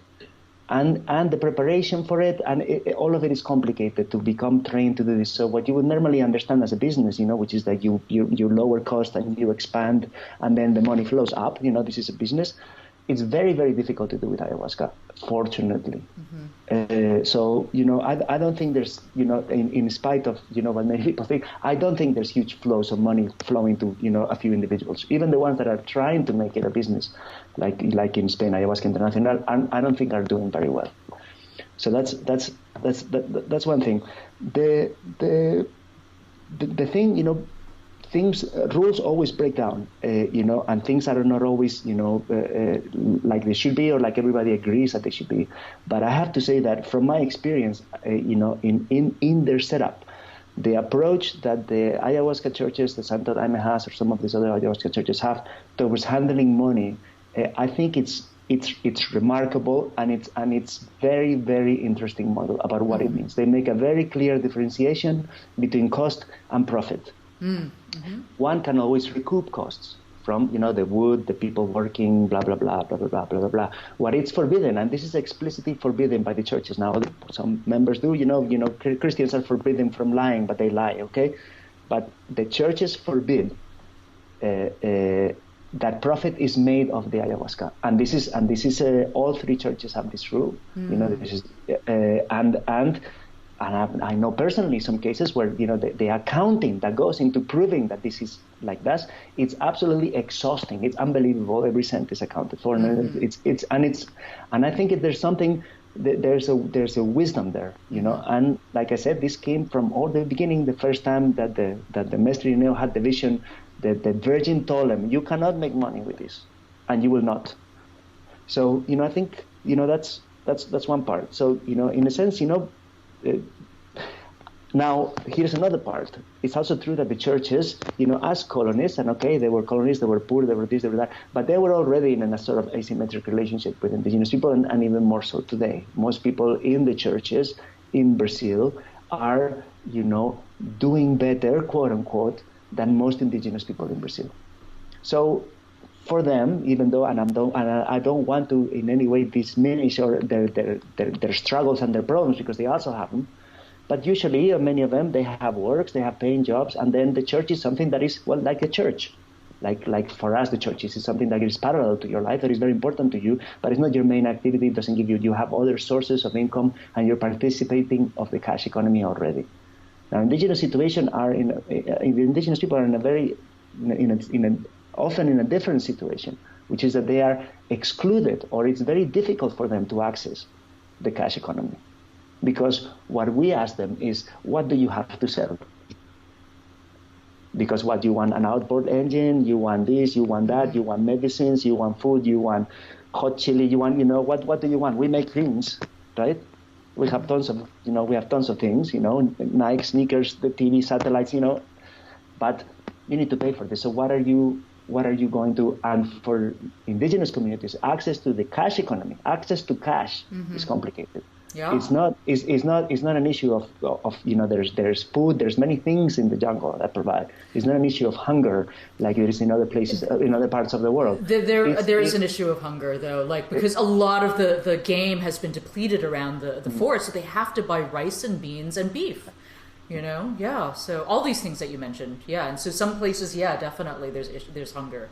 and the preparation for it, and all of it is complicated to become trained to do this. So what you would normally understand as a business, which is that you lower cost and you expand, and then the money flows up. This is a business. It's very, very difficult to do with ayahuasca, fortunately. Mm-hmm. So, I don't think there's, in spite of, what many people think, I don't think there's huge flows of money flowing to, a few individuals. Even the ones that are trying to make it a business, like in Spain, Ayahuasca International, I don't think are doing very well. So that's one thing. The thing, things, rules always break down, and things are not always, like they should be or like everybody agrees that they should be. But I have to say that from my experience, in their setup, the approach that the ayahuasca churches, the Santo Daime has, or some of these other ayahuasca churches have towards handling money, I think it's remarkable, and it's very, very interesting model about what it means. They make a very clear differentiation between cost and profit. Mm-hmm. One can always recoup costs from, the wood, the people working, blah, blah, blah, blah, blah, blah, blah, blah. What it's forbidden, and this is explicitly forbidden by the churches now. Some members do, Christians are forbidden from lying, but they lie, okay? But the churches forbid that profit is made of the ayahuasca, and this is all three churches have this rule. This is and I know personally some cases where the accounting that goes into proving that this is like that, it's absolutely exhausting. It's unbelievable. Every cent is accounted for, and I think there's something. There's a wisdom there, and like I said, this came from all the beginning. The first time that the Mestre Neo had the vision, the Virgin told him, "You cannot make money with this, and you will not." So I think that's one part. So in a sense, now here's another part. It's also true that the churches, as colonists, and okay, they were colonists, they were poor, they were this, they were that, but they were already in a sort of asymmetric relationship with indigenous people, and even more so today. Most people in the churches in Brazil are, doing better, quote unquote, than most indigenous people in Brazil. So for them, even though, and I don't want to in any way diminish or their struggles and their problems, because they also have them, but usually many of them, they have works, they have paying jobs, and then the church is something that is, well, like a church. Like for us, the church is something that is parallel to your life, that is very important to you, but it's not your main activity. It doesn't give you have other sources of income, and you're participating of the cash economy already. Now, indigenous situation the indigenous people are often in a different situation, which is that they are excluded, or it's very difficult for them to access the cash economy. Because what we ask them is, what do you have to sell? Because what, you want an outboard engine, you want this, you want that, you want medicines, you want food, you want hot chili, you want, what do you want? We make things, right? We have tons of things, Nike, sneakers, the TV, satellites, but you need to pay for this. So what are you going to, and for indigenous communities, access to the cash economy, access to cash is complicated. Yeah. It's not an issue of there's food, there's many things in the jungle that provide. It's not an issue of hunger like it is in other places, in other parts of the world. There is an issue of hunger though, because a lot of the game has been depleted around the forest, so they have to buy rice and beans and beef. Yeah. So all these things that you mentioned, yeah, and so some places, yeah, definitely there's hunger.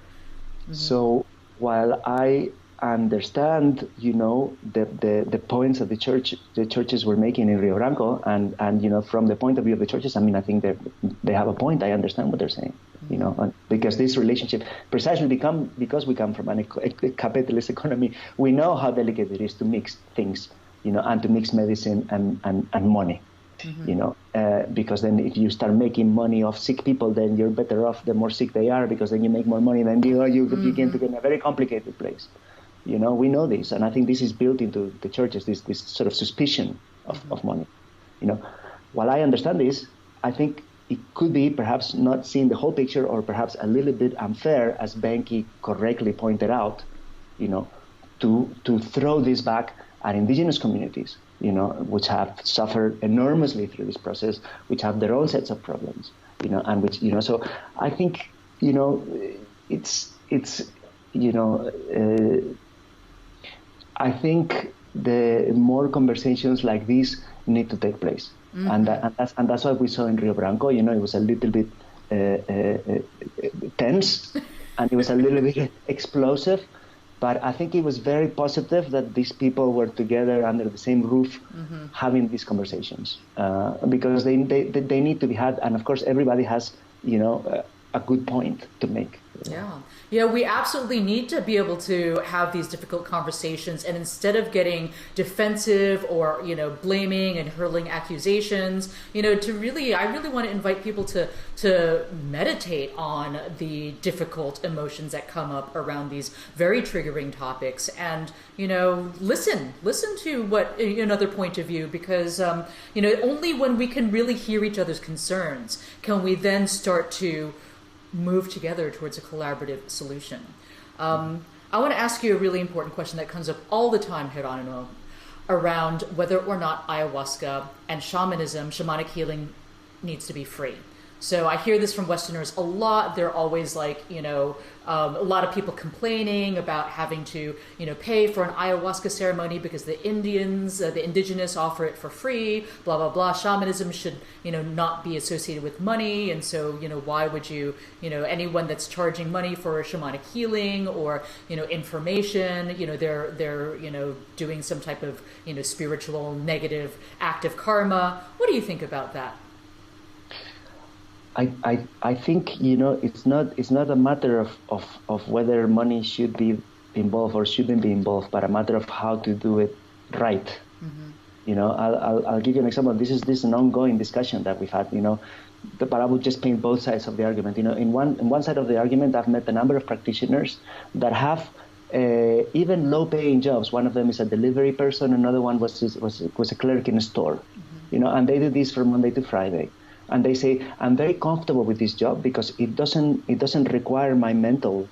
Mm-hmm. So while I understand, the points that the churches were making in Rio Branco, and from the point of view of the churches, I think they have a point. I understand what they're saying, because this relationship, precisely because we come from a capitalist economy, we know how delicate it is to mix things, and to mix medicine and money. Mm-hmm. Because then if you start making money off sick people, then you're better off the more sick they are, because then you make more money, then you begin to get in a very complicated place. We know this, and I think this is built into the churches, this sort of suspicion of money. While I understand this, I think it could be perhaps not seeing the whole picture, or perhaps a little bit unfair, as Benki correctly pointed out, to throw this back at indigenous communities, which have suffered enormously through this process, which have their own sets of problems, and which, so I think, I think the more conversations like this need to take place. Mm-hmm. And that's what we saw in Rio Branco. It was a little bit tense, and it was a little bit explosive, but I think it was very positive that these people were together under the same roof, having these conversations, because they need to be had, and of course everybody has a good point to make, Yeah. Yeah, we absolutely need to be able to have these difficult conversations, and instead of getting defensive or, blaming and hurling accusations, to really, I really want to invite people to meditate on the difficult emotions that come up around these very triggering topics, and, listen to what another point of view, because, only when we can really hear each other's concerns can we then start to move together towards a collaborative solution. I want to ask you a really important question that comes up all the time, Jerónimo, around whether or not ayahuasca and shamanism, shamanic healing, needs to be free. So I hear this from Westerners a lot. They're always like, a lot of people complaining about having to, pay for an ayahuasca ceremony because the indigenous offer it for free, blah, blah, blah. Shamanism should, not be associated with money. And so, why would you, anyone that's charging money for shamanic healing or, information, they're, doing some type of, spiritual negative act of karma. What do you think about that? I think it's not a matter of whether money should be involved or shouldn't be involved, but a matter of how to do it right. Mm-hmm. I'll give you an example. This is an ongoing discussion that we've had. But I would just paint both sides of the argument. In one side of the argument, I've met a number of practitioners that have even low-paying jobs. One of them is a delivery person. Another one was a clerk in a store. Mm-hmm. And they do this from Monday to Friday. And they say, I'm very comfortable with this job because it doesn't require my mental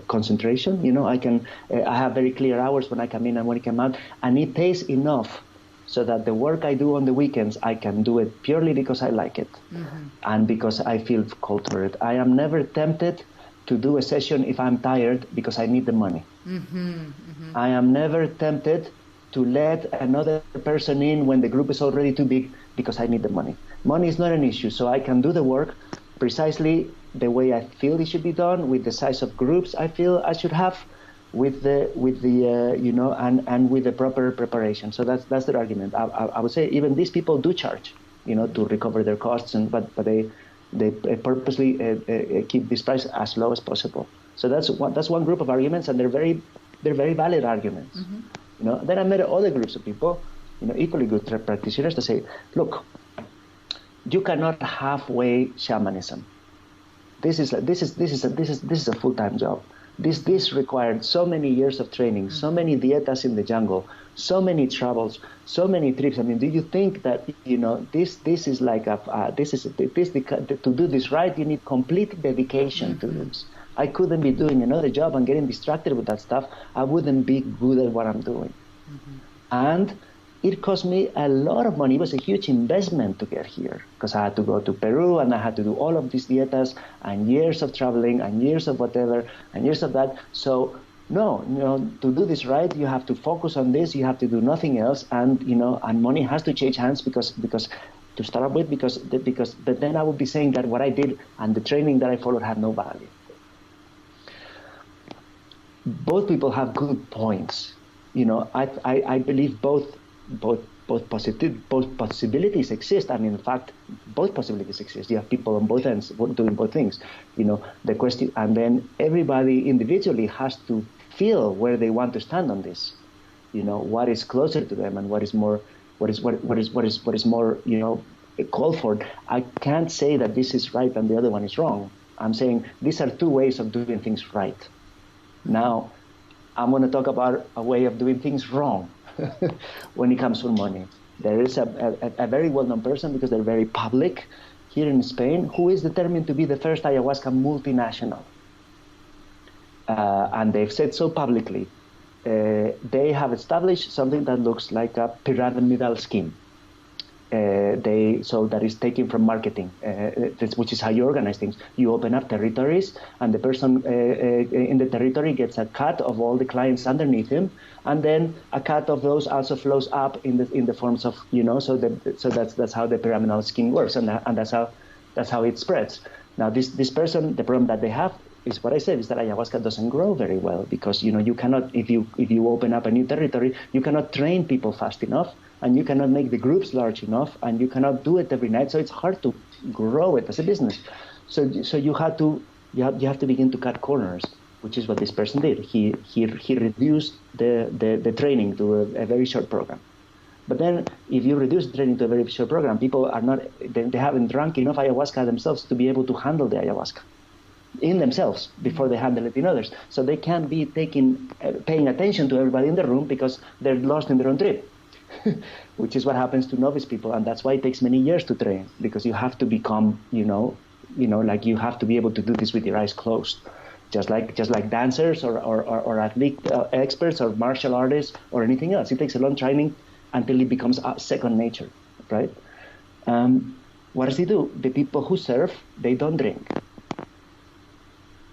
concentration. I have very clear hours when I come in and when I come out, and it pays enough so that the work I do on the weekends, I can do it purely because I like it, mm-hmm. and because I feel called for it. I am never tempted to do a session if I'm tired because I need the money. Mm-hmm. Mm-hmm. I am never tempted to let another person in when the group is already too big because I need the money. Money is not an issue, so I can do the work precisely the way I feel it should be done, with the size of groups I feel I should have, with the and with the proper preparation. So that's their argument. I would say even these people do charge, to recover their costs, but they purposely keep this price as low as possible. So that's one group of arguments, and they're very valid arguments. Mm-hmm. Then I met other groups of people, equally good practitioners, that say, look, you cannot halfway shamanism. This is a full-time job. This required so many years of training, mm-hmm. so many dietas in the jungle, so many travels, so many trips. I mean, do you think that this is like to do this right? You need complete dedication mm-hmm. to this. I couldn't be doing another job and getting distracted with that stuff. I wouldn't be good at what I'm doing. Mm-hmm. And it cost me a lot of money. It was a huge investment to get here because I had to go to Peru and I had to do all of these dietas and years of traveling and years of whatever and years of that. So no, to do this right, you have to focus on this. You have to do nothing else, and and money has to change hands because to start up with but then I would be saying that what I did and the training that I followed had no value. Both people have good points. I believe both possibilities exist, and in fact, both possibilities exist. You have people on both ends doing both things. The question, and then everybody individually has to feel where they want to stand on this. What is closer to them and what is more called for. I can't say that this is right and the other one is wrong. I'm saying these are two ways of doing things right. Now, I'm going to talk about a way of doing things wrong when it comes to money. There is a very well-known person, because they're very public, here in Spain, who is determined to be the first ayahuasca multinational. And they've said so publicly. They have established something that looks like a pyramidal scheme. So that is taken from marketing, which is how you organize things. You open up territories, and the person in the territory gets a cut of all the clients underneath him, and then a cut of those also flows up in the forms of So that's how the pyramidal scheme works, and that's how it spreads. Now this person, the problem that they have is what I said, is that ayahuasca doesn't grow very well, because you cannot, if you open up a new territory, you cannot train people fast enough. And you cannot make the groups large enough, and you cannot do it every night. So it's hard to grow it as a business. So you had to You have to begin to cut corners, which is what this person did. He reduced the training to a very short program. But then, if you reduce the training to a very short program, people are not, they haven't drunk enough ayahuasca themselves to be able to handle the ayahuasca in themselves before they handle it in others. So they can't be paying attention to everybody in the room because they're lost in their own trip, which is what happens to novice people. And that's why it takes many years to train, because you have to become, like you have to be able to do this with your eyes closed. Just like dancers or athlete experts or martial artists or anything else. It takes a long training until it becomes second nature, right? What does he do? The people who serve, they don't drink.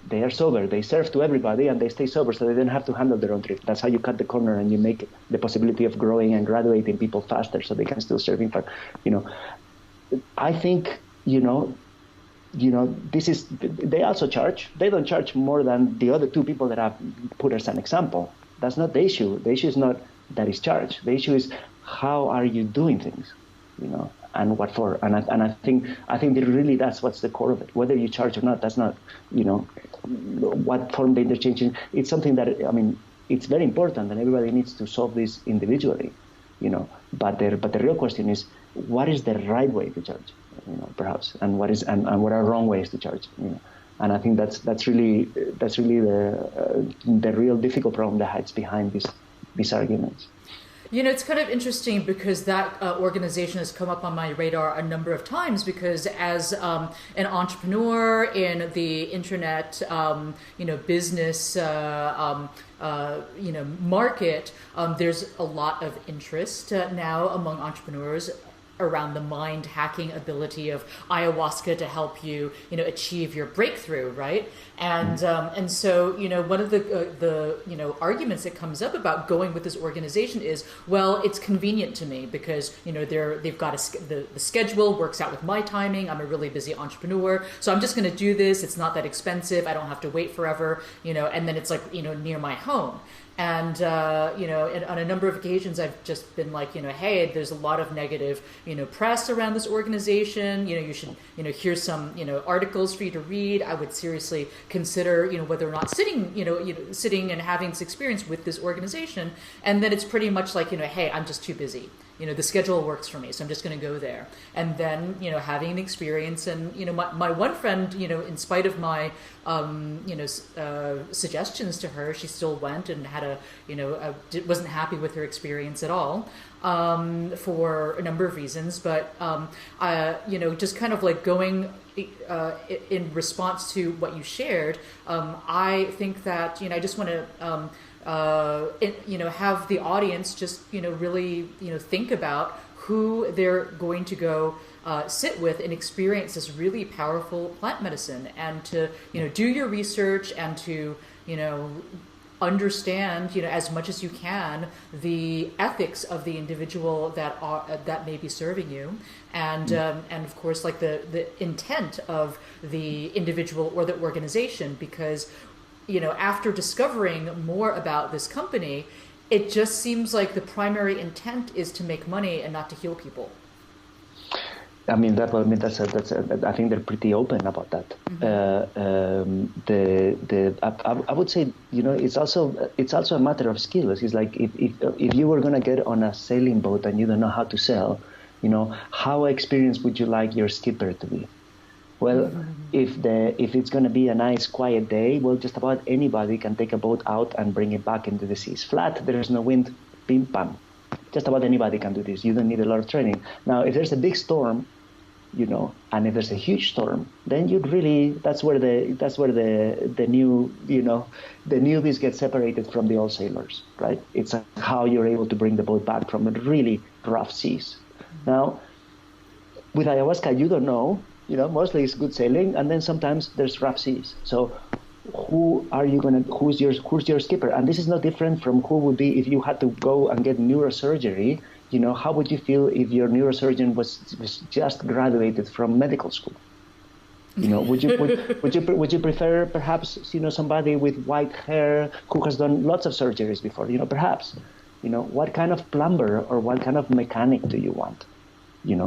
They are sober. They serve to everybody and they stay sober, so they don't have to handle their own trip. That's how you cut the corner and you make the possibility of growing and graduating people faster, so they can still serve in. I think this is. They also charge. They don't charge more than the other two people that I've put as an example. That's not the issue. The issue is not that is charged. The issue is how are you doing things, and what for. And I think that really that's what's the core of it. Whether you charge or not, that's not, what form the interchange. It's something that, it's very important, and everybody needs to solve this individually, But the real question is, what is the right way to charge, perhaps, and what are wrong ways to charge, And I think that's really the real difficult problem that hides behind these arguments. It's kind of interesting because that organization has come up on my radar a number of times, because as an entrepreneur in the internet, business, market, there's a lot of interest now among entrepreneurs around the mind hacking ability of ayahuasca to help you, achieve your breakthrough, right? And so, one of the arguments that comes up about going with this organization is, well, it's convenient to me because they've got the schedule works out with my timing. I'm a really busy entrepreneur, so I'm just going to do this. It's not that expensive. I don't have to wait forever, and then it's like near my home. And, on a number of occasions, I've just been like, hey, there's a lot of negative, press around this organization. You should, here's some, articles for you to read. I would seriously consider, whether or not sitting and having this experience with this organization. And then it's pretty much like, hey, I'm just too busy. The schedule works for me, so I'm just going to go there. And then, having an experience, and, my one friend, in spite of my, suggestions to her, she still went and had wasn't happy with her experience at all, for a number of reasons. But, just kind of like going, in response to what you shared, I think that, I just want to, have the audience just, really, think about who they're going to go sit with and experience this really powerful plant medicine, and to, do your research and to, understand, as much as you can, the ethics of the individual that may be serving you, and of course, like the intent of the individual or the organization, because after discovering more about this company, it just seems like the primary intent is to make money and not to heal people. I think they're pretty open about that. I would say, it's also a matter of skills. It's like if you were gonna get on a sailing boat and you don't know how to sail, how experienced would you like your skipper to be? Well, if it's going to be a nice, quiet day, well, just about anybody can take a boat out and bring it back into the seas. Flat, there is no wind, bim, bam. Just about anybody can do this. You don't need a lot of training. Now, if there's a big storm, and if there's a huge storm, then that's where the new, the newbies get separated from the old sailors, right? It's how you're able to bring the boat back from really rough seas. Now, with ayahuasca, you don't know. Mostly it's good sailing, and then sometimes there's rough seas. So who's your skipper? And this is no different from who would be if you had to go and get neurosurgery. How would you feel if your neurosurgeon was just graduated from medical school? Would you prefer perhaps somebody with white hair who has done lots of surgeries before? Perhaps. What kind of plumber or what kind of mechanic do you want?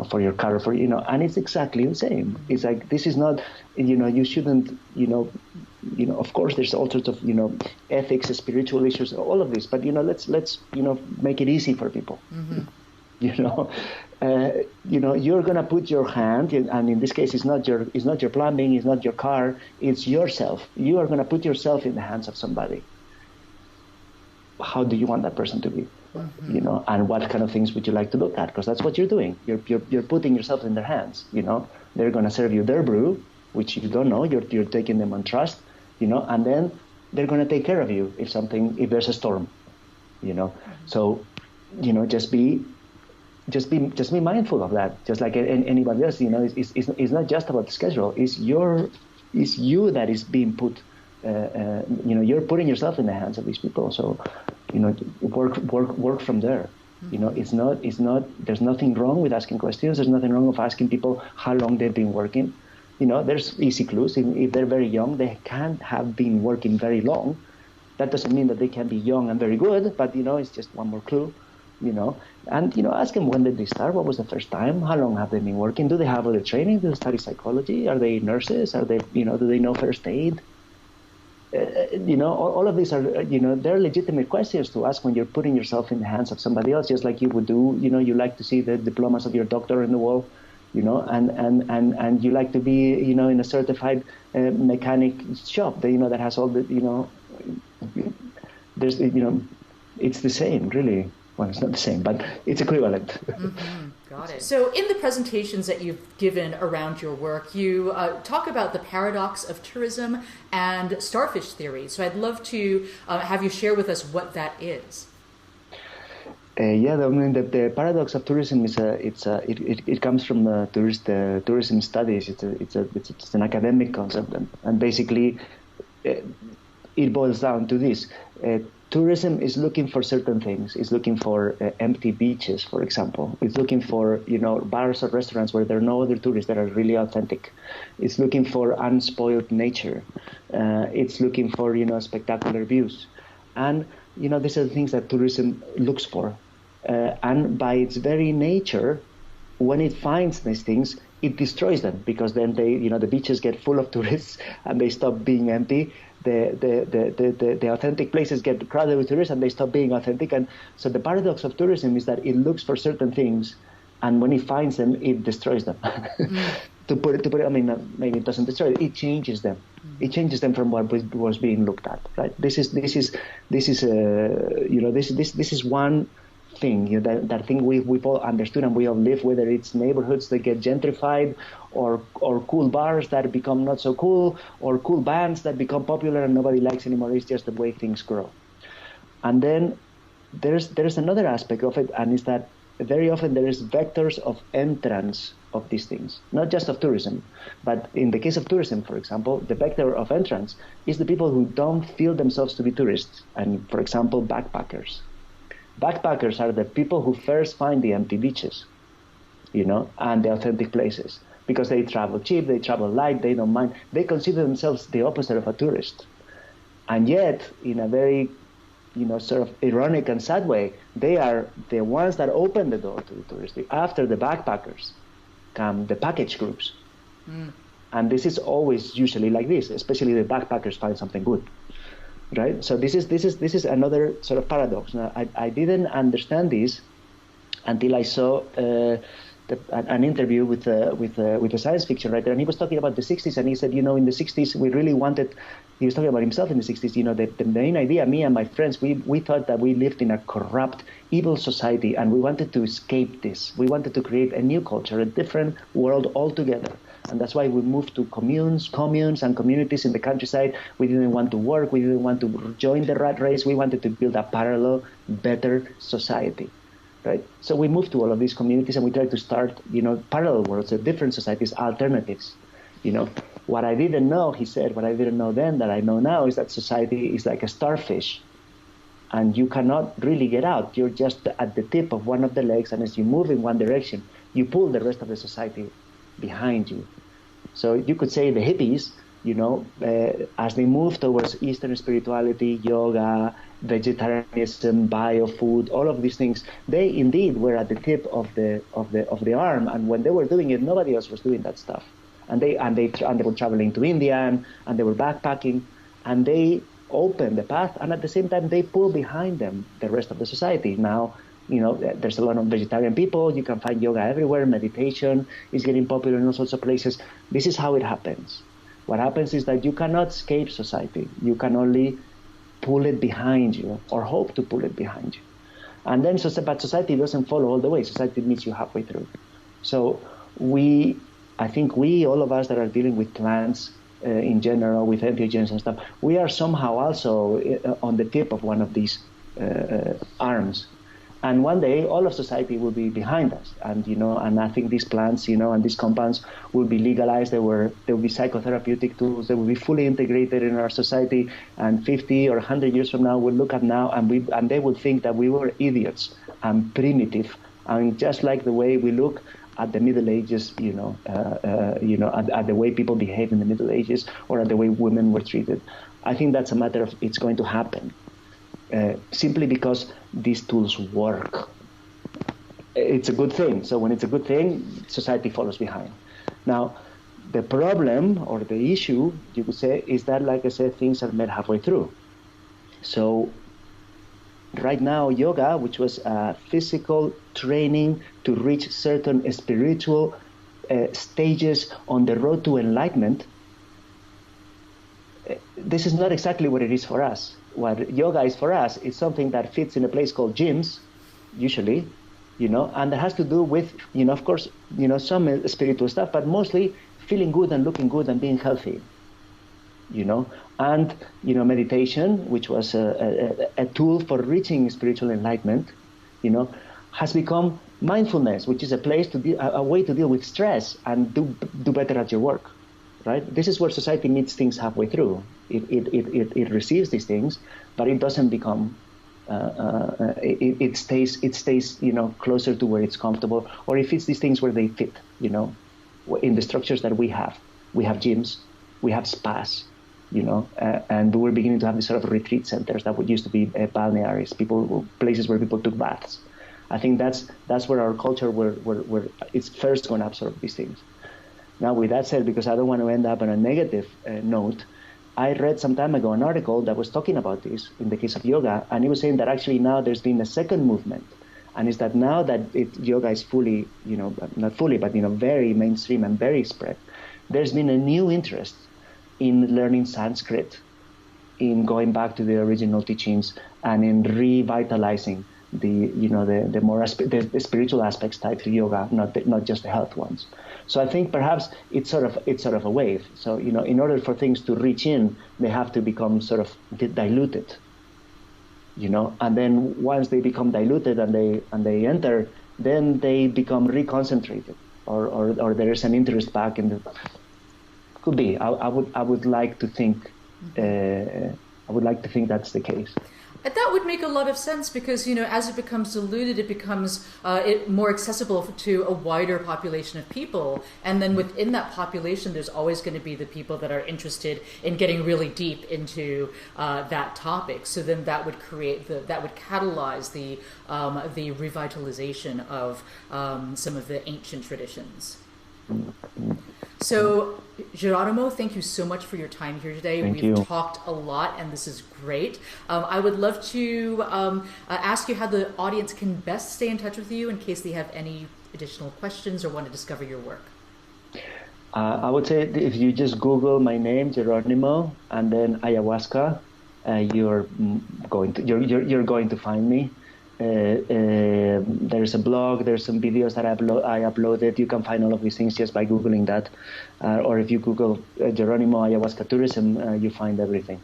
for your car, and it's exactly the same. It's like, this is not, you shouldn't, of course there's all sorts of, ethics, spiritual issues, all of this, but, let's make it easy for people. You're going to put your hand in, and in this case, it's not your plumbing, it's not your car, it's yourself. You are going to put yourself in the hands of somebody. How do you want that person to be? And what kind of things would you like to look at? Because that's what you're doing. You're putting yourself in their hands. They're going to serve you their brew, which you don't know. You're taking them on trust. And then they're going to take care of you if there's a storm. So, just be mindful of that. Just like anybody else. It's not just about the schedule. It's you that is being put. You're putting yourself in the hands of these people. So, work from there. It's not. There's nothing wrong with asking questions. There's nothing wrong with asking people how long they've been working. There's easy clues. If they're very young, they can't have been working very long. That doesn't mean that they can be young and very good, but it's just one more clue. And ask them, when did they start? What was the first time? How long have they been working? Do they have other training? Do they study psychology? Are they nurses? Are they, do they know first aid? All of these are, they're legitimate questions to ask when you're putting yourself in the hands of somebody else, just like you would do, you like to see the diplomas of your doctor in the wall, and you like to be, in a certified mechanic shop, that has all the, there's, it's the same, really. Well, it's not the same, but it's equivalent. Got it. So in the presentations that you've given around your work, you talk about the paradox of tourism and starfish theory. So I'd love to have you share with us what that is. The paradox of tourism is it comes from tourism studies. It's an academic concept, and basically it boils down to this. Tourism is looking for certain things. It's looking for empty beaches, for example. It's looking for, bars or restaurants where there are no other tourists that are really authentic. It's looking for unspoiled nature. It's looking for, spectacular views. And, these are the things that tourism looks for. And by its very nature, when it finds these things, it destroys them, because then the beaches get full of tourists and they stop being empty. The authentic places get crowded with tourists and they stop being authentic. And so the paradox of tourism is that it looks for certain things, and when it finds them, it destroys them. To put it, I mean, maybe it doesn't destroy it. It changes them. It changes them from what was being looked at. Right. This is one thing, that thing we've all understood and we all live, whether it's neighborhoods that get gentrified, or cool bars that become not so cool, or cool bands that become popular and nobody likes anymore. It's just the way things grow. And then there's another aspect of it, and is that very often there is vectors of entrance of these things, not just of tourism, but in the case of tourism, for example, the vector of entrance is the people who don't feel themselves to be tourists, and for example, backpackers. Backpackers are the people who first find the empty beaches, and the authentic places, because they travel cheap, they travel light, they don't mind. They consider themselves the opposite of a tourist. And yet, in a very, sort of ironic and sad way, they are the ones that open the door to the tourists. After the backpackers come the package groups. And this is always usually like this, especially the backpackers find something good. Right, so this is another sort of paradox. Now, I didn't understand this until I saw an interview with a science fiction writer, and he was talking about the 60s, and he said, in the 60s we really wanted. He was talking about himself in the 60s. The main idea, me and my friends, we thought that we lived in a corrupt, evil society, and we wanted to escape this. We wanted to create a new culture, a different world altogether. And that's why we moved to communes and communities in the countryside. We didn't want to work. We didn't want to join the rat race. We wanted to build a parallel, better society, right? So we moved to all of these communities and we tried to start, parallel worlds, different societies, alternatives. What I didn't know, he said, what I didn't know then that I know now is that society is like a starfish. And you cannot really get out. You're just at the tip of one of the legs, and as you move in one direction, you pull the rest of the society behind you. So you could say the hippies as they move towards Eastern spirituality, yoga, vegetarianism, biofood, all of these things, they indeed were at the tip of the arm. And when they were doing it, nobody else was doing that stuff. And they were traveling to India and they were backpacking, and they opened the path. And at the same time, they pull behind them the rest of the society. Now, there's a lot of vegetarian people. You can find yoga everywhere. Meditation is getting popular in all sorts of places. This is how it happens. What happens is that you cannot escape society. You can only pull it behind you or hope to pull it behind you. And then, but society doesn't follow all the way. Society meets you halfway through. So I think all of us that are dealing with plants in general, with entheogens and stuff, we are somehow also on the tip of one of these arms. And one day, all of society will be behind us, and and I think these plants, and these compounds will be legalized. They will be psychotherapeutic tools. They will be fully integrated in our society. And 50 or 100 years from now, we'll look at now, and they will think that we were idiots and primitive, and just like the way we look at the Middle Ages, at the way people behave in the Middle Ages, or at the way women were treated. I think that's a matter of it's going to happen. Simply because these tools work. It's a good thing. So when it's a good thing, society follows behind. Now, the problem or the issue, you could say, is that, like I said, things are met halfway through. So right now, yoga, which was physical training to reach certain spiritual stages on the road to enlightenment, this is not exactly what it is for us. What yoga is for us is something that fits in a place called gyms, usually, and that has to do with, of course, some spiritual stuff, but mostly feeling good and looking good and being healthy, and, meditation, which was a tool for reaching spiritual enlightenment, has become mindfulness, which is a way to deal with stress and do better at your work. Right? This is where society meets things halfway through. It receives these things, but it doesn't become. It stays. Closer to where it's comfortable, or it fits these things where they fit. In the structures that we have. We have gyms, we have spas, and we're beginning to have these sort of retreat centers that would used to be balnearies, places where people took baths. I think that's where our culture where it's first going to absorb these things. Now, with that said, because I don't want to end up on a negative note, I read some time ago an article that was talking about this in the case of yoga, and it was saying that actually now there's been a second movement, and is that now that yoga is fully, not fully, but very mainstream and very spread, there's been a new interest in learning Sanskrit, in going back to the original teachings, and in revitalizing the more the spiritual aspects tied to yoga, not just the health ones. So I think perhaps it's sort of a wave. So in order for things to reach in, they have to become sort of diluted. And then once they become diluted and they enter, then they become reconcentrated, or there is an interest back in the. Could be. I would like to think. I would like to think that's the case. That would make a lot of sense because, as it becomes diluted, it becomes more accessible to a wider population of people. And then within that population, there's always going to be the people that are interested in getting really deep into that topic. So then that would catalyze the revitalization of some of the ancient traditions. So, Jerónimo, thank you so much for your time here today. We've talked a lot, and this is great. I would love to ask you how the audience can best stay in touch with you in case they have any additional questions or want to discover your work. I would say if you just Google my name, Jerónimo, and then ayahuasca, you're going to find me. There's a blog, there's some videos that I uploaded. You can find all of these things just by Googling that. Or if you Google Jerónimo Ayahuasca Tourism, you find everything.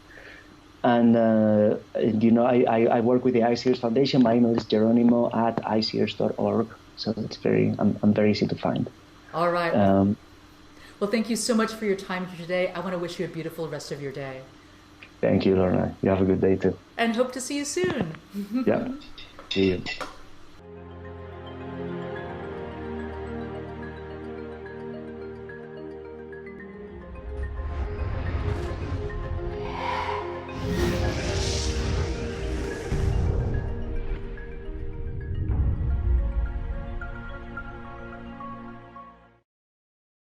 And, I work with the iSeers Foundation. My email is jeronimo@iseers.org. So it's I'm very easy to find. All right. Well, thank you so much for your time here today. I want to wish you a beautiful rest of your day. Thank you, Lorna. You have a good day too. And hope to see you soon. Yeah. See you.